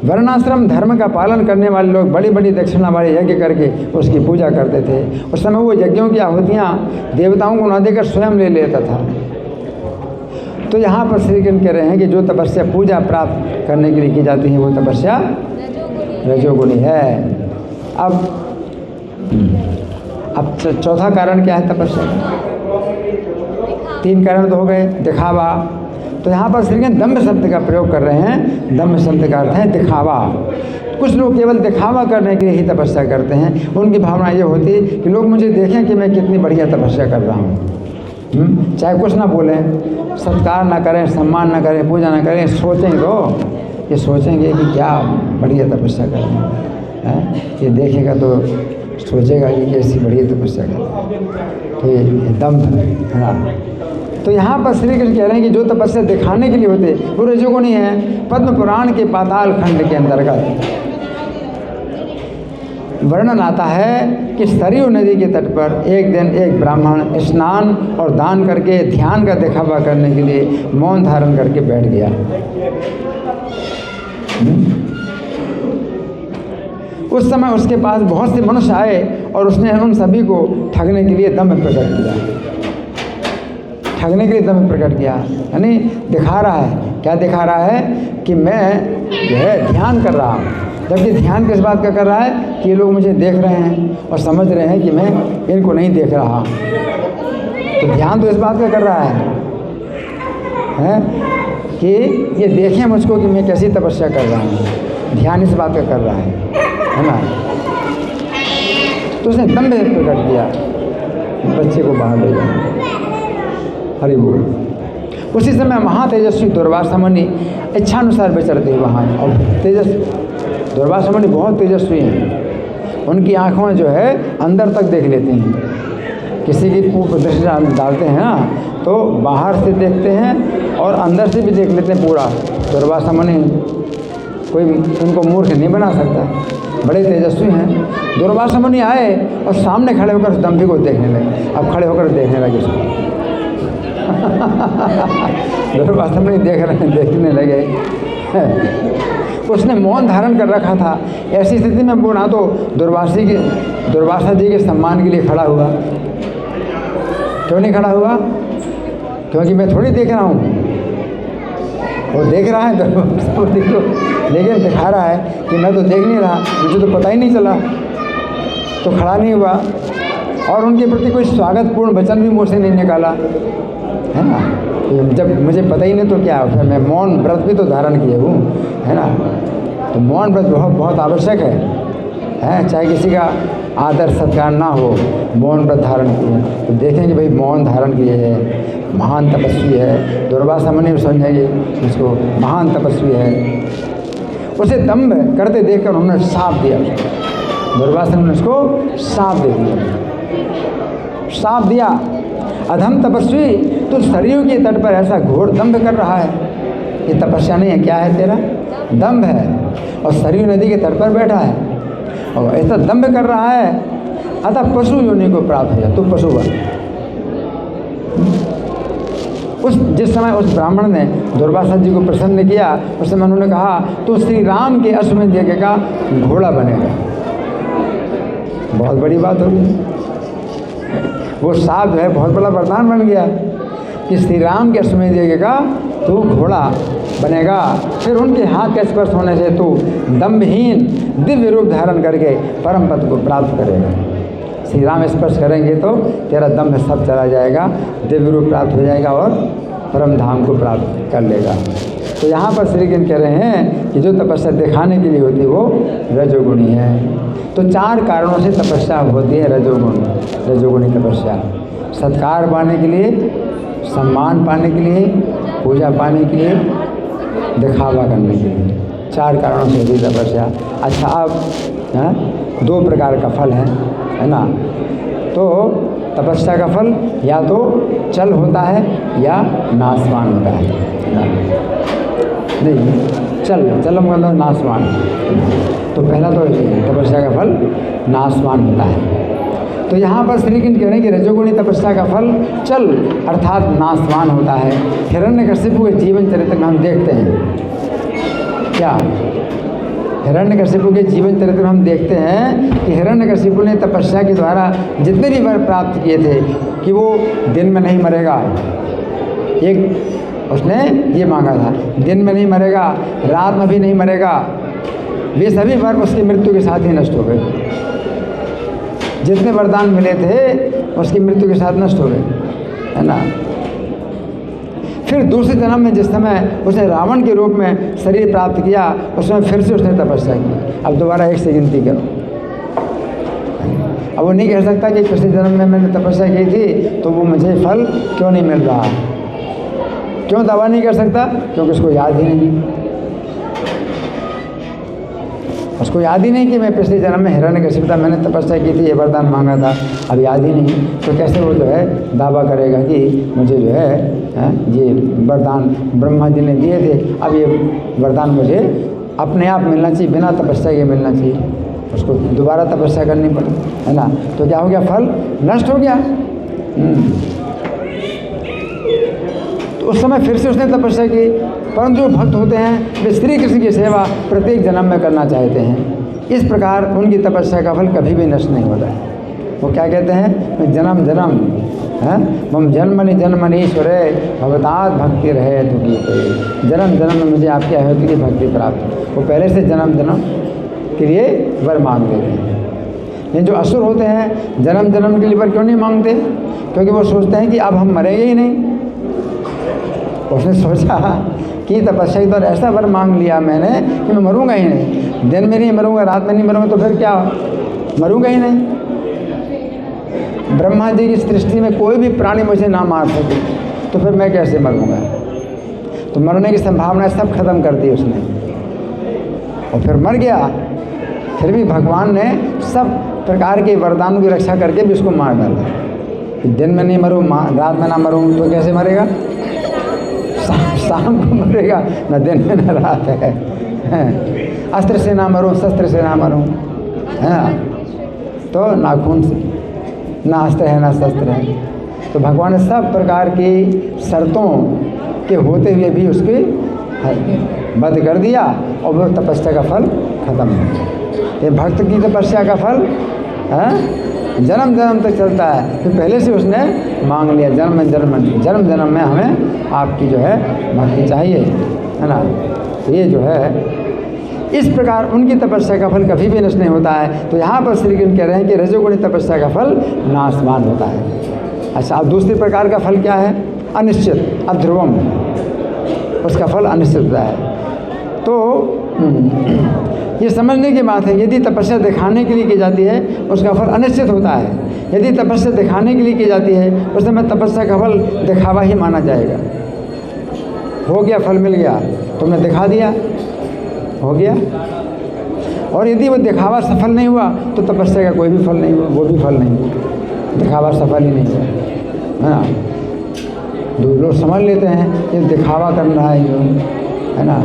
वर्णाश्रम धर्म का पालन करने वाले लोग बड़ी बड़ी दक्षिणा वाले यज्ञ करके उसकी पूजा करते थे। उस समय वो यज्ञों की आहुतियाँ देवताओं को न देकर स्वयं ले लेता था। तो यहाँ पर श्री कृष्ण कह रहे हैं कि जो तपस्या पूजा प्राप्त करने के लिए की जाती है वो तपस्या रजोगुणी है। अब चौथा कारण क्या है तपस्या का? 3 कारण तो हो गए। दिखावा, तो यहाँ पर श्री कृष्ण दम्भ शब्द का प्रयोग कर रहे हैं। दम्भ शब्द का अर्थ है दिखावा। कुछ लोग केवल दिखावा करने के लिए ही तपस्या करते हैं। उनकी भावना ये होती है कि लोग मुझे देखें कि मैं कितनी बढ़िया तपस्या कर रहा हूँ। चाहे कुछ ना बोलें, सत्कार ना करें, सम्मान ना करें, पूजा ना करें, सोचें तो ये सोचेंगे कि क्या बढ़िया तपस्या कर रहे हैं। ये देखेगा तो सोचेगा कि कैसी बढ़िया तपस्या कर रहे हैं। तो ये दम्भ है ना। तो यहाँ पर श्री कृष्ण कह रहे हैं कि जो तपस्या दिखाने के लिए होते वो रजोगुणी है। पद्म पुराण के पाताल खंड के अंतर्गत वर्णन आता है कि सरयू नदी के तट पर एक दिन एक ब्राह्मण स्नान और दान करके ध्यान का दिखावा करने के लिए मौन धारण करके बैठ गया। उस समय उसके पास बहुत से मनुष्य आए और उसने उन सभी को ठगने के लिए दम्भ प्रकट किया। ठगने के लिए दम्भ प्रकट किया यानी दिखा रहा है। क्या दिखा रहा है? कि मैं जो है ध्यान कर रहा हूँ। जबकि ध्यान किस बात का कर रहा है? कि ये लोग मुझे देख रहे हैं और समझ रहे हैं कि मैं इनको नहीं देख रहा। तो ध्यान तो इस बात का कर रहा है कि ये देखें मुझको कि मैं कैसी तपस्या कर रहा हूँ। ध्यान इस बात का कर रहा है ना। तो उसने दम्भ प्रकट किया, बच्चे को बाहर ले जाए। हरि बोल। उसी समय महातेजस्वी दुर्वासा मुनि इच्छानुसार विचरते वहाँ। और दुर्वासा मुनि बहुत तेजस्वी हैं। उनकी आँखों जो है अंदर तक देख लेती हैं। किसी की दृष्टि डालते हैं ना तो बाहर से देखते हैं और अंदर से भी देख लेते हैं पूरा। दुर्वासा मुनि कोई उनको मूर्ख नहीं बना सकता, बड़े तेजस्वी हैं। दुर्वासा मुनि आए और सामने खड़े होकर उस दम्भी को देखने लगे। अब खड़े होकर देखने लगे उसको। दुर्वासा मुनि देखने लगे। उसने मौन धारण कर रखा था। ऐसी स्थिति में वो ना तो दुर्वासा जी के सम्मान के लिए खड़ा हुआ। क्यों नहीं खड़ा हुआ? क्योंकि मैं थोड़ी देख रहा हूँ, वो देख रहा है दुर्वासा मुनि को, लेकिन दिखा रहा है कि मैं तो देख नहीं रहा, मुझे तो पता ही नहीं चला, तो खड़ा नहीं हुआ। और उनके प्रति कोई स्वागतपूर्ण वचन भी मुँह से नहीं निकाला, है ना। जब मुझे पता ही नहीं तो क्या, फिर मैं मौन व्रत भी तो धारण किए हूँ, है ना। तो मौन व्रत बहुत आवश्यक है। चाहे किसी का आदर सत्कार ना हो, मौन व्रत धारण किए तो देखेंगे भाई मौन धारण किए हैं, महान तपस्वी है। दुर्वासा मुनि समझेंगे उसको महान तपस्वी है। उसे दम्भ करते देखकर उन्होंने साफ दिया। दुर्वासा मुनि उसको साफ दे दिया। साफ दिया, अधम तपस्वी तो सरयू के तट पर ऐसा घोर दम्भ कर रहा है। ये तपस्या नहीं है, क्या है तेरा? दम्भ है। और सरयू नदी के तट पर बैठा है और ऐसा दम्भ कर रहा है, अतः पशु योनि को प्राप्त हो जाए। तो पशु बन। जिस समय उस ब्राह्मण ने दुर्वासा जी को प्रसन्न किया, उस समय उन्होंने कहा तो श्री राम के अश्वमेध यज्ञ का घोड़ा बनेगा। बहुत बड़ी बात होगी। वो साथ जो है बहुत बड़ा वरदान बन गया कि श्री राम के अश्वमेध यज्ञ का तो घोड़ा बनेगा। फिर उनके हाथ के स्पर्श होने से तू दम्भहीन दिव्य रूप धारण करके परम पद को प्राप्त करेगा। श्री राम स्पर्श करेंगे तो तेरा दम्भ सब चला जाएगा, दिव्य रूप प्राप्त हो जाएगा और परम धाम को प्राप्त कर लेगा। तो यहाँ पर श्री कृष्ण कह रहे हैं कि जो तपस्या दिखाने के लिए होती है वो रजोगुणी है। तो 4 कारणों से तपस्या होती है रजोगुणी तपस्या। सत्कार पाने के लिए, सम्मान पाने के लिए, पूजा पाने के लिए, दिखावा करने के लिए, 4 कारणों से होती तपस्या। अच्छा, अब 2 प्रकार का फल है ना। तो तपस्या का फल या तो चल होता है या नाशवान होता है। नहीं, चलम मतलब नाशवान। तो पहला तो तपस्या का फल नाशवान होता है। तो यहाँ पर श्री कृष्ण कह रहे हैं कि रजोगुणी तपस्या का फल चल अर्थात नाशवान होता है। हिरण्यकशिपु के जीवन चरित्र में हम देखते हैं क्या? हिरण्यकशिपु के जीवन चरित्र में हम देखते हैं कि हिरण्यकशिपु ने तपस्या के द्वारा जितने भी वर प्राप्त किए थे कि वो दिन में नहीं मरेगा। उसने ये मांगा था, दिन में नहीं मरेगा, रात में भी नहीं मरेगा, वे सभी वर उसकी मृत्यु के साथ ही नष्ट हो गए। जितने वरदान मिले थे उसकी मृत्यु के साथ नष्ट हो गए, है ना। फिर दूसरे जन्म में जिस समय उसने रावण के रूप में शरीर प्राप्त किया, उसमें फिर से उसने तपस्या की। अब दोबारा 1 से गिनती करो। अब वो नहीं कह सकता कि पिछले जन्म में मैंने तपस्या की थी तो वो मुझे फल क्यों नहीं मिल रहा। क्यों दावा नहीं कर सकता? क्योंकि उसको याद ही नहीं। उसको याद ही नहीं कि मैं पिछले जन्म में हिरण्यकशिपु था, मैंने तपस्या की थी, ये वरदान मांगा था, अब याद ही नहीं। तो कैसे वो जो है दावा करेगा कि मुझे जो है ये वरदान ब्रह्मा जी ने दिए थे, अब ये वरदान मुझे अपने आप मिलना चाहिए, बिना तपस्या के मिलना चाहिए। उसको दोबारा तपस्या करनी पड़ी, है ना। तो क्या हो गया? फल नष्ट हो गया। तो उस समय फिर से उसने तपस्या की। परंतु जो भक्त होते हैं वे श्री कृष्ण की सेवा प्रत्येक जन्म में करना चाहते हैं। इस प्रकार उनकी तपस्या का फल कभी भी नष्ट नहीं होता है। वो क्या कहते हैं? जन्म जन्म है मम जन्मनि जन्मनीश्वरे भवतात भक्ति रहे तो की जन्म जन्म में मुझे आपकी अहोती की भक्ति प्राप्त। वो पहले से जन्म जन्म के लिए वर मांग लेते हैं। लेकिन जो असुर होते हैं जन्म जन्म के लिए वर क्यों नहीं मांगते? क्योंकि वो सोचते हैं कि अब हम मरेंगे ही नहीं। उसने सोचा कि तपस्या की तो ऐसा वर मांग लिया मैंने कि मैं मरूंगा ही नहीं, दिन में नहीं मरूंगा, रात में नहीं मरूंगा, तो फिर क्या, मरूंगा ही नहीं। ब्रह्मा जी की सृष्टि में कोई भी प्राणी मुझे ना मार सके तो फिर मैं कैसे मरूंगा? तो मरने की संभावना सब खत्म कर दी उसने और फिर मर गया। फिर भी भगवान ने सब प्रकार के वरदानों की रक्षा करके भी उसको मार डाला। दिन में नहीं मरूँ, रात में ना मरूँ, तो कैसे मरेगा? शाम को मरेगा, न दिन में न रात है। अस्त्र से ना मरूँ, शस्त्र से ना मरूँ, है ना। तो नाखून से ना अस्त्र है ना शस्त्र है। तो भगवान ने सब प्रकार की शर्तों के होते हुए भी उसके वध कर दिया और वो तपस्या का फल खत्म हो गया। ये भक्त की तपस्या का फल जन्म जन्म तक चलता है। तो पहले से उसने मांग लिया, जन्म जन्म में हमें आपकी जो है भक्ति चाहिए, है ना। तो ये जो है इस प्रकार उनकी तपस्या का फल कभी भी नष्ट नहीं होता है। तो यहाँ पर श्री कृष्ण कह रहे हैं कि रजोगुणी तपस्या का फल नाशवान होता है। अच्छा, अब दूसरे प्रकार का फल क्या है? अनिश्चित, अध्रुवम, उसका फल अनिश्चित होता है। तो ये समझने की बात है, यदि तपस्या दिखाने के लिए की जाती है उसका फल अनिश्चित होता है। यदि तपस्या दिखाने के लिए की जाती है उस समय तपस्या का फल दिखावा ही माना जाएगा। हो गया, फल मिल गया, तुमने दिखा दिया, हो गया। और यदि वो दिखावा सफल नहीं हुआ तो तपस्या का कोई भी फल नहीं हुआ, वो भी फल नहीं हुआ, दिखावा सफल ही नहीं हुआ, है ना। दो लोग समझ लेते हैं कि दिखावा कर रहा है यूँ, है ना।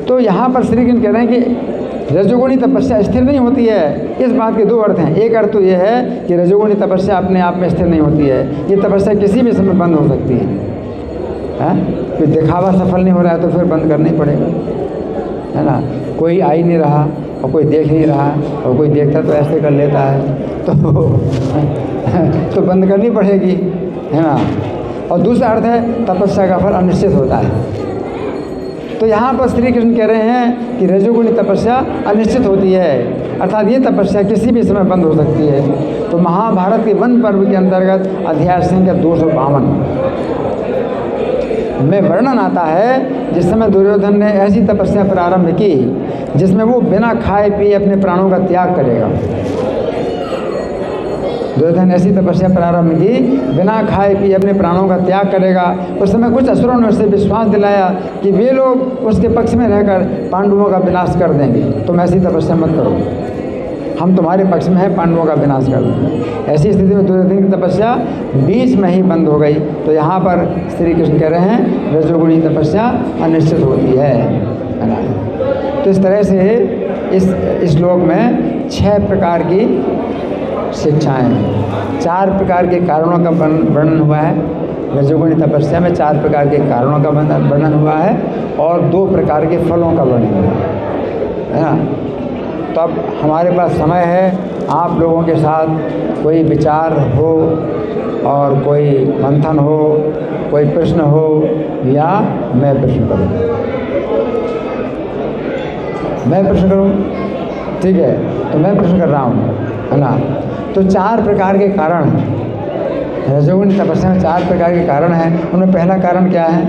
तो यहाँ पर श्री कृष्ण कह रहे हैं कि रजोगुणी तपस्या स्थिर नहीं होती है। इस बात के दो अर्थ हैं। एक अर्थ तो यह है कि रजोगुणी तपस्या अपने आप में स्थिर नहीं होती है, ये तपस्या किसी भी समय बंद हो सकती है। फिर दिखावा सफल नहीं हो रहा है तो फिर बंद करना ही पड़ेगा, है ना। कोई आ ही नहीं रहा और कोई देख नहीं रहा और कोई देखता तो ऐसे कर लेता है तो बंद करनी पड़ेगी, है ना। और दूसरा अर्थ है तपस्या का फल अनिश्चित होता है। तो यहाँ पर श्री कृष्ण कह रहे हैं कि रजोगुणी तपस्या अनिश्चित होती है, अर्थात ये तपस्या किसी भी समय बंद हो सकती है। तो महाभारत के वन पर्व के अंतर्गत अध्याय संख्या 252 में वर्णन आता है जिस समय दुर्योधन ने ऐसी तपस्या प्रारंभ की जिसमें वो बिना खाए पिए अपने प्राणों का त्याग करेगा। दुर्योधन ऐसी तपस्या प्रारंभ की बिना खाए पिए अपने प्राणों का त्याग करेगा। उस समय कुछ असुरों ने उससे विश्वास दिलाया कि वे लोग उसके पक्ष में रहकर पांडवों का विनाश कर देंगे, तुम ऐसी तपस्या मत करो, हम तुम्हारे पक्ष में हैं, पांडवों का विनाश कर देंगे। ऐसी स्थिति में दुर्योधन की तपस्या बीच में ही बंद हो गई। तो यहाँ पर श्री कृष्ण कह रहे हैं रजोगुणी तपस्या अनिश्चित होती है ना। तो इस तरह से इस श्लोक में 6 प्रकार की शिक्षाएं, 4 प्रकार के कारणों का वर्णन हुआ है। रजोगुणी तपस्या में 4 प्रकार के कारणों का वर्णन हुआ है और 2 प्रकार के फलों का वर्णन हुआ है ना। तो अब हमारे पास समय है, आप लोगों के साथ कोई विचार हो और कोई मंथन हो, कोई प्रश्न हो या मैं प्रश्न करूँ। मैं प्रश्न करूं? ठीक है, तो मैं प्रश्न कर रहा हूं, है ना। तो 4 प्रकार के कारण हैं रजोगुणी तपस्या में। 4 प्रकार के कारण हैं। उनमें पहला कारण क्या है?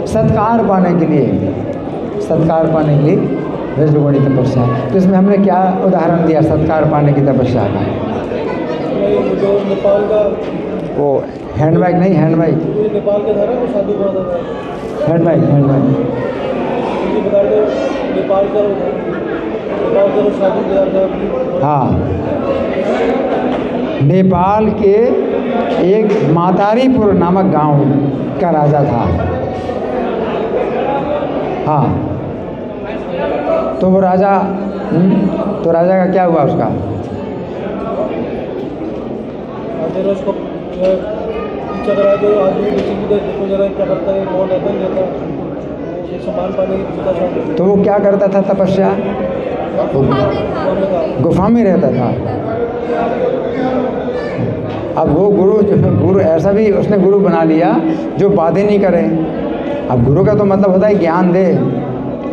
सत्कार पाने के लिए, सत्कार पाने के लिए रजोगुणी तपस्या। तो इसमें हमने क्या उदाहरण दिया सत्कार पाने की तपस्या का? नेपाल का वो हैंड बाइक नहीं, हैंड बाइक, नेपाल का था ना, वो साधु बाबा था। Hand bike, hand bike. Nepal का वो साधु गया था। हाँ, नेपाल के एक मातारीपुर नामक गांव का राजा था। हाँ, तो वो राजा, तो राजा का क्या हुआ उसका? उसको पीछा करा जो आदमी देखो जरा क्या करता है, कौन रहता नहीं रहता, सामान पाने की पूछता था। तो वो क्या करता था तपस्या? गुफा में रहता था। अब वो गुरु ऐसा भी उसने गुरु बना लिया जो बातें नहीं करे। अब गुरु का तो मतलब होता है ज्ञान दे।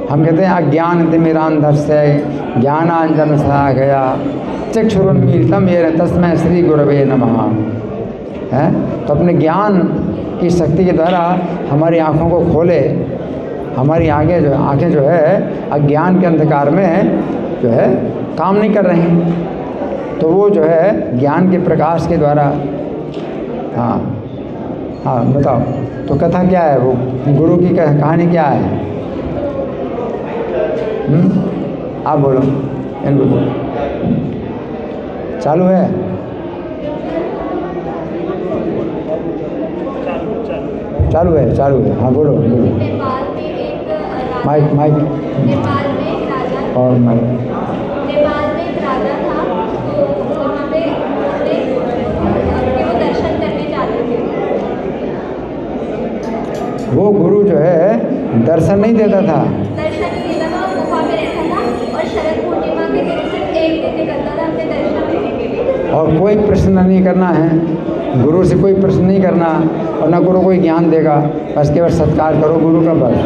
हम कहते हैं अज्ञान तिमिरांधस्य ज्ञानांजन सा गया चक्षुरुन्मीलितं येन तस्मै श्री गुरवे नमः। है तो अपने ज्ञान की शक्ति के द्वारा हमारी आँखों को खोले। हमारी आँखें जो है अज्ञान के अंधकार में जो है काम नहीं कर रही, तो वो जो है ज्ञान के प्रकाश के द्वारा। हाँ हाँ, बताओ तो कथा क्या है? वो गुरु की कहानी क्या है? आप बोलो, इनको बोलो। चालू है? चालू है, चालू है। हाँ बोलो बोलो। नेपाल में एक माइक माइक नेपाल में एक राजा, और माइक। नेपाल में एक राजा था। तो वहाँ पे वो दर्शन करने जाते थे। वो गुरु जो है दर्शन नहीं देता था। दर्शन नहीं देता था, वो गुफा में रहता था और शरद पूर्णिमा के दिन सिर्फ एक दिन निकलता था अपने दर्शन लेने के लिए। और कोई प्रश्न नहीं करना है, गुरु से कोई प्रश्न नहीं करना, और ना गुरु कोई ज्ञान देगा, बस केवल सत्कार करो गुरु का बस।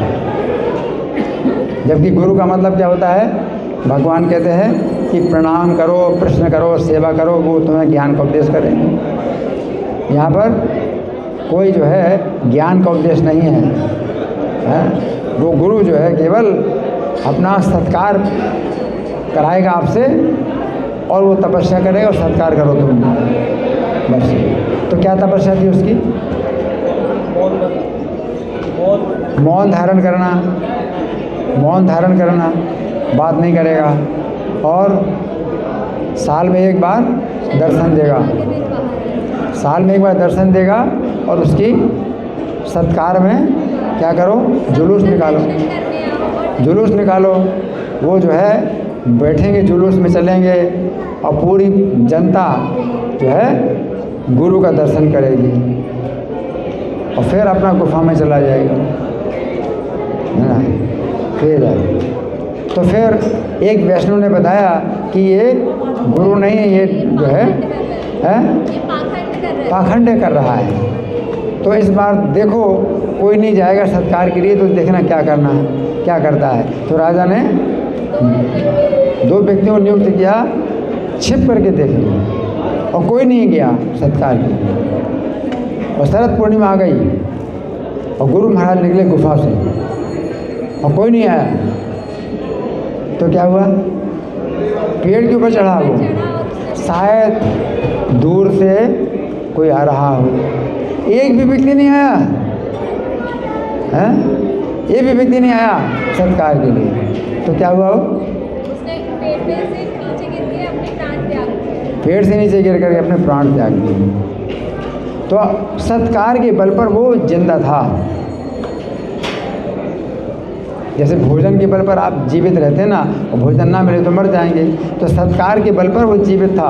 जबकि गुरु का मतलब क्या होता है? भगवान कहते हैं कि प्रणाम करो, प्रश्न करो, सेवा करो, वो तुम्हें ज्ञान का उपदेश करेंगे। यहाँ पर कोई जो है ज्ञान का उपदेश नहीं है, वो गुरु जो है केवल अपना सत्कार कराएगा आपसे, और वो तपस्या करेगा और सत्कार करो तुम बस। तो क्या तपस्या थी उसकी? मौन धारण करना, मौन धारण करना, बात नहीं करेगा, और साल में एक बार दर्शन देगा, साल में एक बार दर्शन देगा, और उसकी सत्कार में क्या करो? जुलूस निकालो, जुलूस निकालो। वो जो है बैठेंगे, जुलूस में चलेंगे, और पूरी जनता जो है गुरु का दर्शन करेगी, और फिर अपना गुफा में चला जाएगा, है ना। फिर तो फिर एक वैष्णव ने बताया कि ये गुरु नहीं है, ये जो है पाखंड कर रहा है। तो इस बार देखो कोई नहीं जाएगा सत्कार के लिए, तो देखना क्या करना है, क्या करता है। तो राजा ने 2 व्यक्तियों को नियुक्त किया, छिप करके देखेंगे, और कोई नहीं गया सत्कार के लिए। और शरद पूर्णिमा आ गई, और गुरु महाराज निकले गुफा से, और कोई नहीं आया। तो क्या हुआ? पेड़ के ऊपर चढ़ा वो, शायद दूर से कोई आ रहा हो, एक भी व्यक्ति नहीं आया है, एक भी व्यक्ति नहीं आया सत्कार के लिए। तो क्या हुआ? उसने पेड़ पे से नीचे गिर के अपने प्राण त्याग दिए। पेड़ से नीचे गिर करके अपने प्राण त्याग दिए। तो सत्कार के बल पर वो जिंदा था। जैसे भोजन के बल पर आप जीवित रहते हैं ना, और भोजन ना मिले तो मर जाएंगे, तो सत्कार के बल पर वो जीवित था,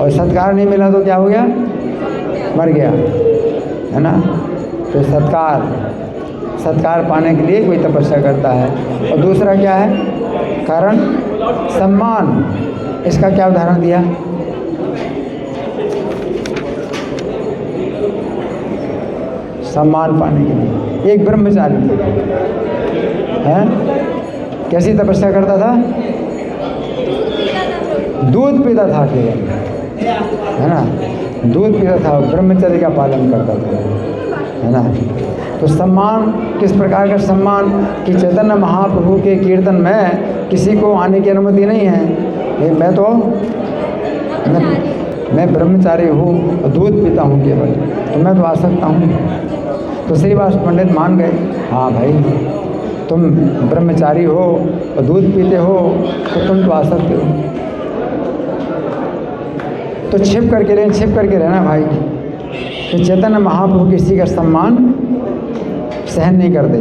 और सत्कार नहीं मिला तो क्या हो गया? मर गया, है ना। तो सत्कार पाने के लिए कोई तपस्या करता है। और दूसरा क्या है कारण? सम्मान। इसका क्या उदाहरण दिया? सम्मान पाने के लिए एक ब्रह्मचारी हैं? कैसी तपस्या करता था? दूध पीता था केवल, है ना, दूध पीता था, ब्रह्मचर्य का पालन करता था, है ना। तो सम्मान किस प्रकार का सम्मान कि चैतन्य महाप्रभु के कीर्तन में किसी को आने की अनुमति नहीं है। ये मैं ब्रह्मचारी हूँ और दूध पीता हूँ केवल, तो मैं तो आ सकता हूँ। तो श्रीवास पंडित मान गए, हाँ भाई तुम ब्रह्मचारी हो और दूध पीते हो तो तुम तो आ सकते हो। तो छिप करके रहना भाई, तो चैतन्य महाप्रभु किसी का सम्मान सहन नहीं करते,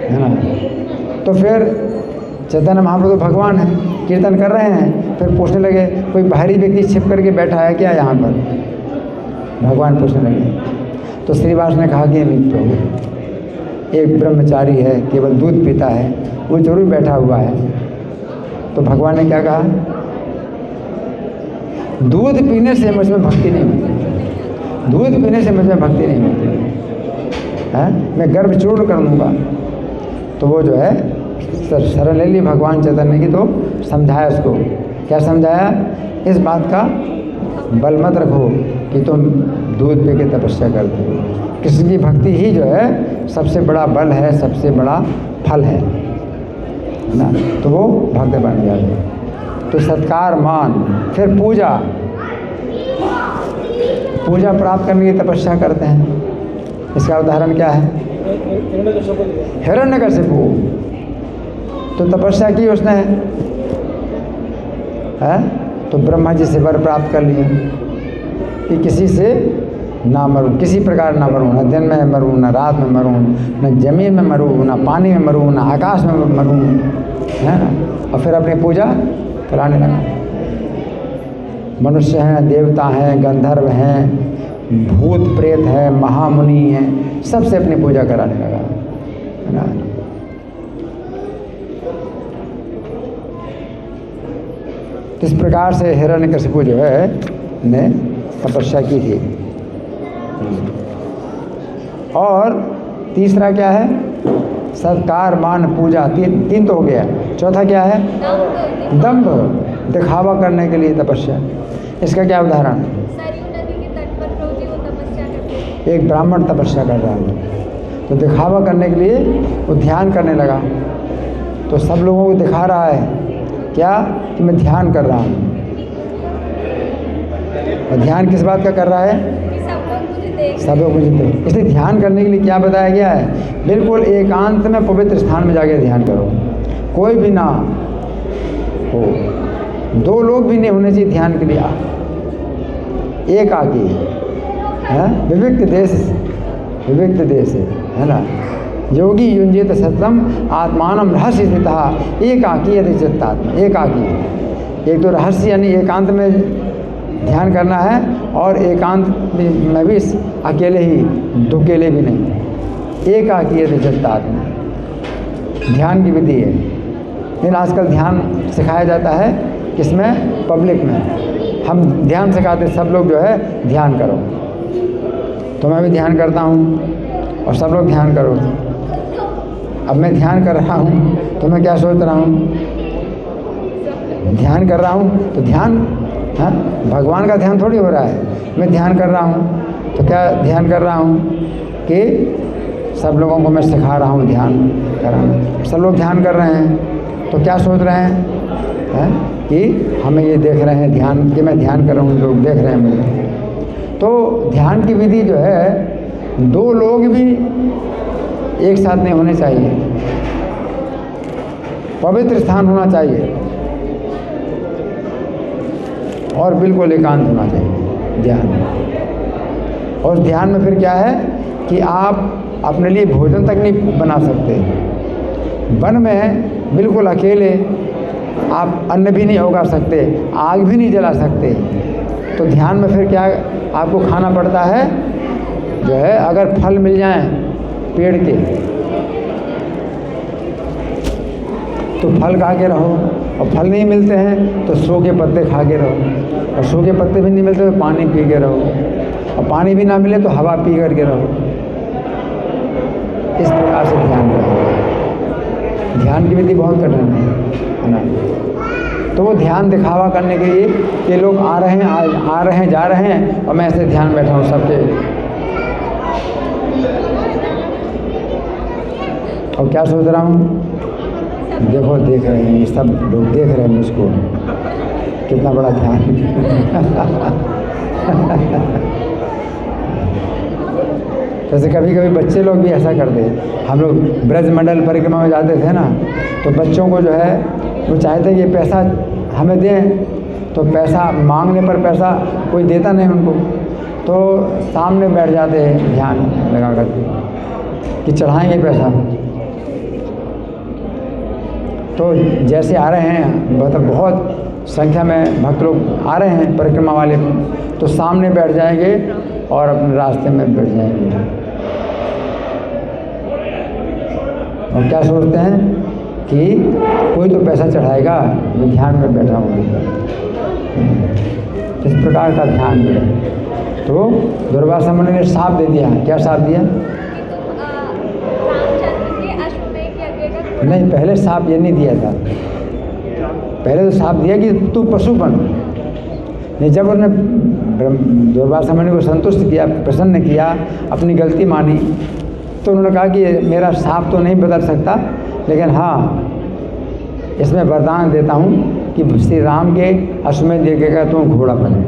है ना। तो फिर चैतन्य महाप्रभु भगवान है, कीर्तन कर रहे हैं, फिर पूछने लगे कोई बाहरी व्यक्ति छिप करके बैठा है क्या यहाँ पर? भगवान पूछने लगे। तो श्रीवास ने कहा कि नहीं प्रभु, एक ब्रह्मचारी है, केवल दूध पीता है, वो जरूर बैठा हुआ है। तो भगवान ने क्या कहा? दूध पीने से मुझमें भक्ति नहीं होती, दूध पीने से मुझमें भक्ति नहीं होती है, मैं गर्भ चूर्ण कर लूँगा। तो वो जो है शरण ले ली भगवान चैतन्य की। तो समझाया उसको, क्या समझाया? इस बात का बल मत रखो कि तुम दूध पी के तपस्या करते हो। कृष्ण की भक्ति ही जो है सबसे बड़ा बल है, सबसे बड़ा फल है ना। तो वो भक्त बन गया। तो सत्कार, मान, फिर पूजा प्राप्त करने की तपस्या करते हैं। इसका उदाहरण क्या है? हिरण्यकशिपु। तो तपस्या की उसने है, तो ब्रह्मा जी से वर प्राप्त कर लिए कि किसी से ना मरूं, किसी प्रकार ना मरूं, न दिन में मरूं, न रात में मरूं, न जमीन में मरूं, न पानी में मरूं, न आकाश में मरूं, है ना। और फिर अपनी पूजा कराने लगा। मनुष्य हैं, देवता हैं, गंधर्व हैं, भूत प्रेत हैं, महामुनि हैं, सबसे अपनी पूजा कराने लगा, है ना। इस प्रकार से हिरण्यकशिपु जो है ने तपस्या की थी। और तीसरा क्या है? सत्कार, मान, पूजा। तीन तो हो गया। चौथा क्या है? दंभ, दिखावा करने के लिए तपस्या। इसका क्या उदाहरण? सरयू नदी के तट पर रोजी वो तपस्या करते हैं। एक ब्राह्मण तपस्या कर रहा है, तो दिखावा करने के लिए वो ध्यान करने लगा। तो सब लोगों को दिखा रहा है क्या कि मैं ध्यान कर रहा हूँ। और ध्यान किस बात का कर रहा है? सब लोग मुझे देख। इसलिए ध्यान करने के लिए क्या बताया गया है? बिल्कुल एकांत में पवित्र स्थान में जाके ध्यान करो, कोई भी ना हो, दो लोग भी नहीं होने चाहिए ध्यान के लिए। एक आगे है, विविक्त देश है ना। योगी युंजित सततम आत्मानम रहस्य स्थितः एकाकी यदि चित्तात्मा। एकाकी, एक तो रहस्य यानी एकांत में ध्यान करना है, और एकांत में भी अकेले ही, दुकेले भी नहीं। एकाकी यदि चित्तात्मा ध्यान की विधि है। लेकिन आजकल ध्यान सिखाया जाता है किसमें? पब्लिक में। हम ध्यान सिखाते, सब लोग जो है ध्यान करो। तो मैं भी ध्यान करता हूँ और सब लोग ध्यान करो। अब मैं ध्यान कर रहा हूँ तो मैं क्या सोच रहा हूँ? ध्यान कर रहा हूँ तो ध्यान, हाँ, भगवान का ध्यान थोड़ी हो रहा है। मैं ध्यान कर रहा हूँ तो क्या ध्यान कर रहा हूँ कि सब लोगों को मैं सिखा रहा हूँ ध्यान कराना। सब लोग ध्यान कर रहे हैं तो क्या सोच रहे हैं कि हमें ये देख रहे हैं ध्यान, कि मैं ध्यान कर रहा हूँ, लोग देख रहे हैं मुझे। तो ध्यान की विधि जो है, दो लोग भी एक साथ नहीं होने चाहिए, पवित्र स्थान होना चाहिए और बिल्कुल एकांत होना चाहिए ध्यान। और ध्यान में फिर क्या है कि आप अपने लिए भोजन तक नहीं बना सकते। वन में बिल्कुल अकेले आप अन्न भी नहीं उगा सकते, आग भी नहीं जला सकते। तो ध्यान में फिर क्या आपको खाना पड़ता है जो है, अगर फल मिल जाएं पेड़ के तो फल खा के रहो, और फल नहीं मिलते हैं तो सूखे पत्ते खा के रहो, और सूखे पत्ते भी नहीं मिलते तो पानी पी के रहो, और पानी भी ना मिले तो हवा पी करके रहो। इस प्रकार से ध्यान करो। ध्यान की विधि बहुत कठिन है ना। तो वो ध्यान दिखावा करने के लिए कि लोग आ रहे हैं जा रहे हैं और मैं ऐसे ध्यान बैठा हूँ सबके। और क्या सोच रहा हूँ, देखो देख रहे हैं, ये सब लोग देख रहे हैं मुझको, कितना बड़ा ध्यान। जैसे कभी कभी बच्चे लोग भी ऐसा करते हैं। हम लोग ब्रज मंडल परिक्रमा में जाते थे ना, तो बच्चों को जो है वो चाहते हैं कि पैसा हमें दें, तो पैसा मांगने पर पैसा कोई देता नहीं उनको, तो सामने बैठ जाते हैं ध्यान लगा करके कि चढ़ाएंगे पैसा। तो जैसे आ रहे हैं, मतलब बहुत संख्या में भक्त लोग आ रहे हैं परिक्रमा वाले, तो सामने बैठ जाएंगे और अपने रास्ते में बैठ जाएंगे। और क्या सोचते हैं कि कोई तो पैसा चढ़ाएगा, मैं ध्यान में बैठा हूँ। इस प्रकार का ध्यान है। तो दुर्वासा मुनि ने साप दे दिया। क्या साप दिया? नहीं, पहले साप ये नहीं दिया था। पहले तो साप दिया कि तू पशु बन। नहीं, जब उन्होंने दुर्वासा मुनि को संतुष्ट किया, प्रसन्न किया, अपनी गलती मानी, तो उन्होंने कहा कि मेरा साप तो नहीं बदल सकता, लेकिन हाँ इसमें वरदान देता हूँ कि श्री राम के अश्वमेध यज्ञ का तुम घोड़ा बने,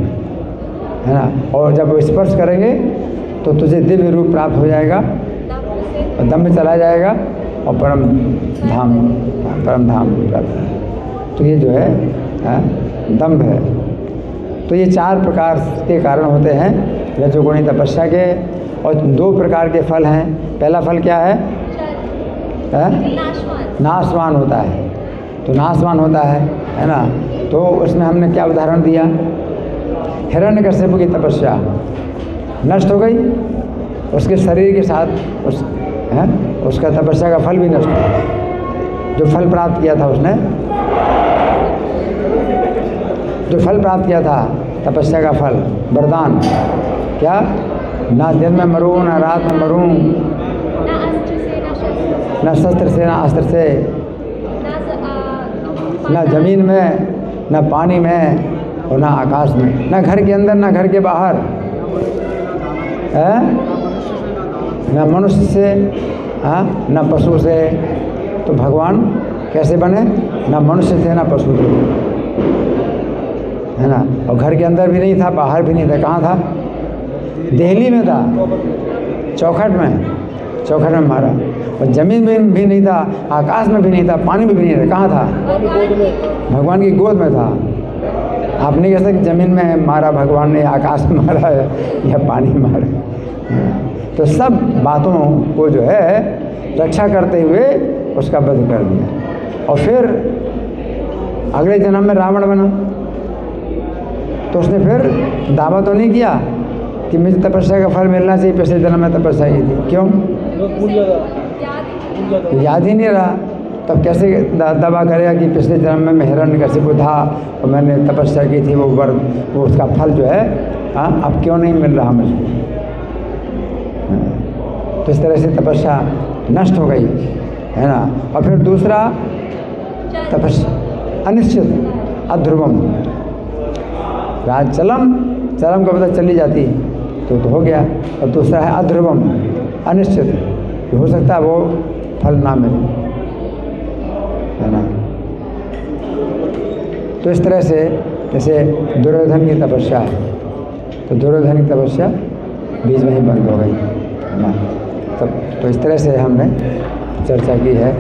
है ना। और जब वो स्पर्श करेंगे तो तुझे दिव्य रूप प्राप्त हो जाएगा और दम में चला जाएगा और परम धाम प्राप्त। तो ये जो है दम्भ है। तो ये 4 प्रकार के कारण होते हैं रजोगुणी तपस्या के। और 2 प्रकार के फल हैं। पहला फल क्या है? नाशवान होता है। तो नाशवान होता है ना। तो उसमें हमने क्या उदाहरण दिया? हिरण्यकश्यप की तपस्या नष्ट हो गई, उसके शरीर के साथ उसका तपस्या का फल भी नष्ट हो गया। जो फल प्राप्त किया था उसने, जो फल प्राप्त किया था तपस्या का फल, वरदान, क्या? ना दिन में मरूं, ना रात में मरूं, ना शस्त्र से, ना अस्त्र से, ना जमीन में, ना पानी में और ना आकाश में, ना घर के अंदर, ना घर के बाहर, ना मनुष्य से, ना पशु से। तो भगवान कैसे बने? ना मनुष्य थे, ना पशु थे, है ना। और घर के अंदर भी नहीं था, बाहर भी नहीं था। कहाँ था? दिल्ली में था, चौखट में मारा। और जमीन में भी नहीं था, आकाश में भी नहीं था, पानी में भी नहीं था। कहाँ था? भगवान की गोद में था। आप नहीं कह सकते जमीन में मारा भगवान ने, आकाश में मारा है या पानी में मारा। तो सब बातों को जो है रक्षा करते हुए उसका वध कर दिया। और फिर अगले जन्म में रावण बना। तो उसने फिर दावा तो नहीं किया कि मुझे तपस्या का फल मिलना चाहिए, पिछले जन्म में तपस्या की थी। क्यों? याद ही नहीं रहा। तब कैसे दावा करेगा कि पिछले जन्म में मैं हिरण्यकशिप था और मैंने तपस्या की थी, वो उसका फल जो है अब क्यों नहीं मिल रहा मुझे? तो इस तरह से तपस्या नष्ट हो गई, है ना। और फिर दूसरा तपस्या अनिश्चित अध्रुवम, चलम का पता चली जाती तो हो गया। और दूसरा है अध्रुवम, अनिश्चित, हो सकता है वो फल ना मिले, है ना। तो इस तरह से जैसे दुर्योधन की तपस्या है, तो दुर्योधन की तपस्या बीच में ही बंद हो गई, है ना। तब तो इस तरह से हमने चर्चा की है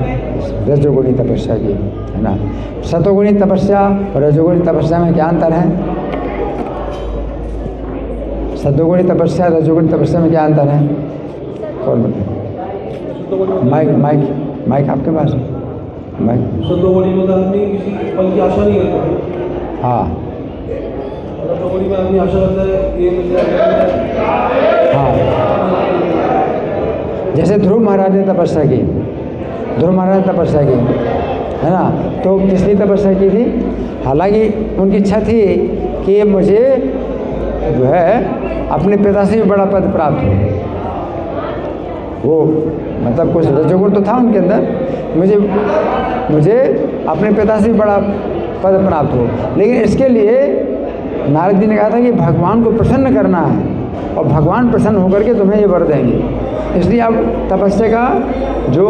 रजोगुणी तपस्या की, है ना। सतोगुणी तपस्या और रजोगुणी तपस्या में क्या अंतर है? सतोगुणी तपस्या रजोगुणी तपस्या में क्या अंतर है? कौन बताए? माइक आपके पास? माइक। सतोगुणी में आदमी किसी फल की आशा नहीं करता। हाँ। रजोगुणी में आदमी आशा करता है ये मिल जाए। हाँ, जैसे ध्रुव महाराज ने तपस्या की, है ना। तो किसने तपस्या की थी? हालांकि उनकी इच्छा थी कि मुझे जो है अपने पिता से भी बड़ा पद प्राप्त हो। वो मतलब कुछ रजोगुण तो था उनके अंदर, मुझे अपने पिता से बड़ा पद प्राप्त हो। लेकिन इसके लिए नारद जी ने कहा था कि भगवान को प्रसन्न करना है और भगवान प्रसन्न होकर के तुम्हें ये वर देंगे। इसलिए अब तपस्या का जो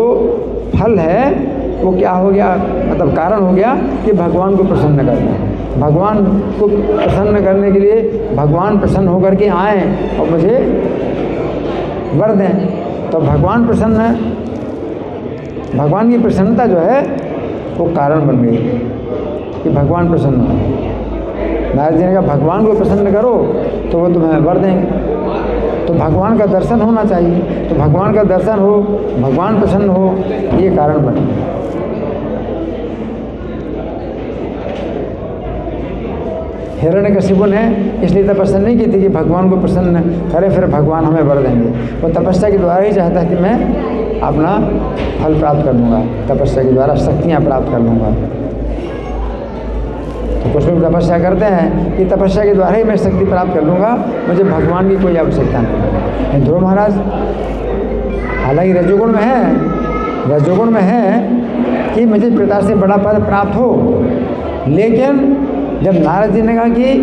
फल है वो क्या हो गया, मतलब कारण हो गया कि भगवान को प्रसन्न करना। भगवान को प्रसन्न करने के लिए भगवान प्रसन्न होकर के आएँ और मुझे वर दें। तो भगवान प्रसन्न है, भगवान की प्रसन्नता जो है वो कारण बन गई कि भगवान प्रसन्न हो। नारद जी ने कहा भगवान को प्रसन्न करो तो वो तुम्हें वर देंगे। तो भगवान का दर्शन होना चाहिए, तो भगवान का दर्शन हो, भगवान प्रसन्न हो, ये कारण बने। हिरण्यकशिपु ने इसलिए तपस्या नहीं की थी कि भगवान को प्रसन्न करे फिर भगवान हमें वर देंगे। वो तपस्या के द्वारा ही चाहता कि मैं अपना फल प्राप्त कर लूँगा, तपस्या के द्वारा शक्तियाँ प्राप्त कर लूँगा। तो कुछ लोग तपस्या करते हैं कि तपस्या के द्वारा ही मैं शक्ति प्राप्त कर लूँगा, मुझे भगवान की कोई आवश्यकता नहीं। ध्रुव महाराज हालांकि रजोगुण में है, रजोगुण में है कि मुझे पिता से बड़ा पद प्राप्त हो, लेकिन जब नारद जी ने कहा कि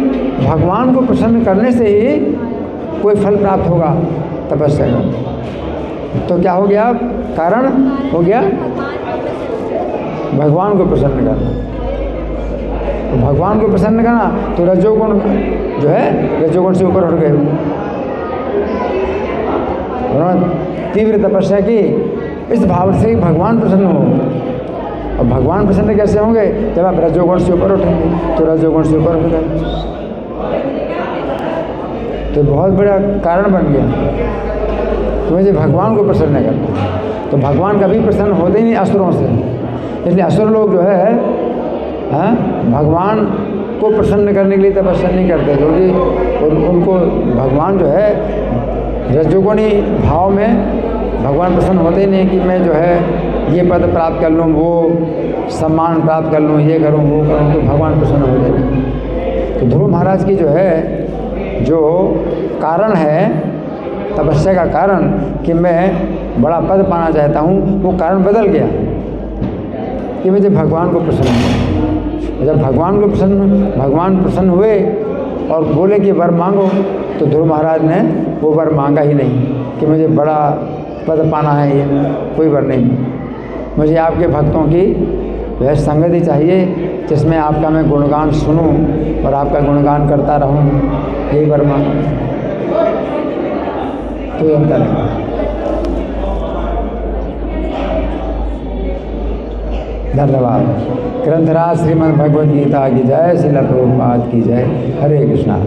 भगवान को प्रसन्न करने से ही कोई फल प्राप्त होगा तपस्या का, तो क्या हो गया, कारण हो गया भगवान को प्रसन्न करना। तो भगवान को प्रसन्न करना तो रजोगुण जो है रजोगुण से ऊपर उठ गए। उन्होंने तीव्र तपस्या की इस भाव से भगवान प्रसन्न हो। और भगवान प्रसन्न कैसे होंगे, जब आप रजोगुण से ऊपर उठेंगे, तो रजोगुण से ऊपर उठ गए तो बहुत बड़ा कारण बन गया तो मुझे भगवान को प्रसन्न करना। तो भगवान कभी प्रसन्न होते ही नहीं असुरों से, इसलिए असुर लोग जो है भगवान को प्रसन्न करने के लिए तपस्या नहीं करते, क्योंकि उनको भगवान जो है रजोगुणी भाव में भगवान प्रसन्न होते ही नहीं कि मैं जो है ये पद प्राप्त कर लूँ, वो सम्मान प्राप्त कर लूँ, ये करूँ वो करूँ, तो भगवान प्रसन्न होते नहीं। तो ध्रुव महाराज की जो है जो कारण है तपस्या का कारण कि मैं बड़ा पद पाना चाहता हूँ, वो कारण बदल गया कि मुझे भगवान को प्रसन्न हो। जब भगवान प्रसन्न हुए और बोले कि वर मांगो, तो ध्रुव महाराज ने वो वर मांगा ही नहीं कि मुझे बड़ा पद पाना है, ये कोई वर नहीं। मुझे आपके भक्तों की वह संगति चाहिए जिसमें आपका मैं गुणगान सुनूं और आपका गुणगान करता रहूं, यही वर मांगो। कोई अंतर नहीं। धन्यवाद। ग्रंथराज श्रीमद् भगवद गीता की जय, श्रील प्रभुपाद की जय। हरे कृष्णा।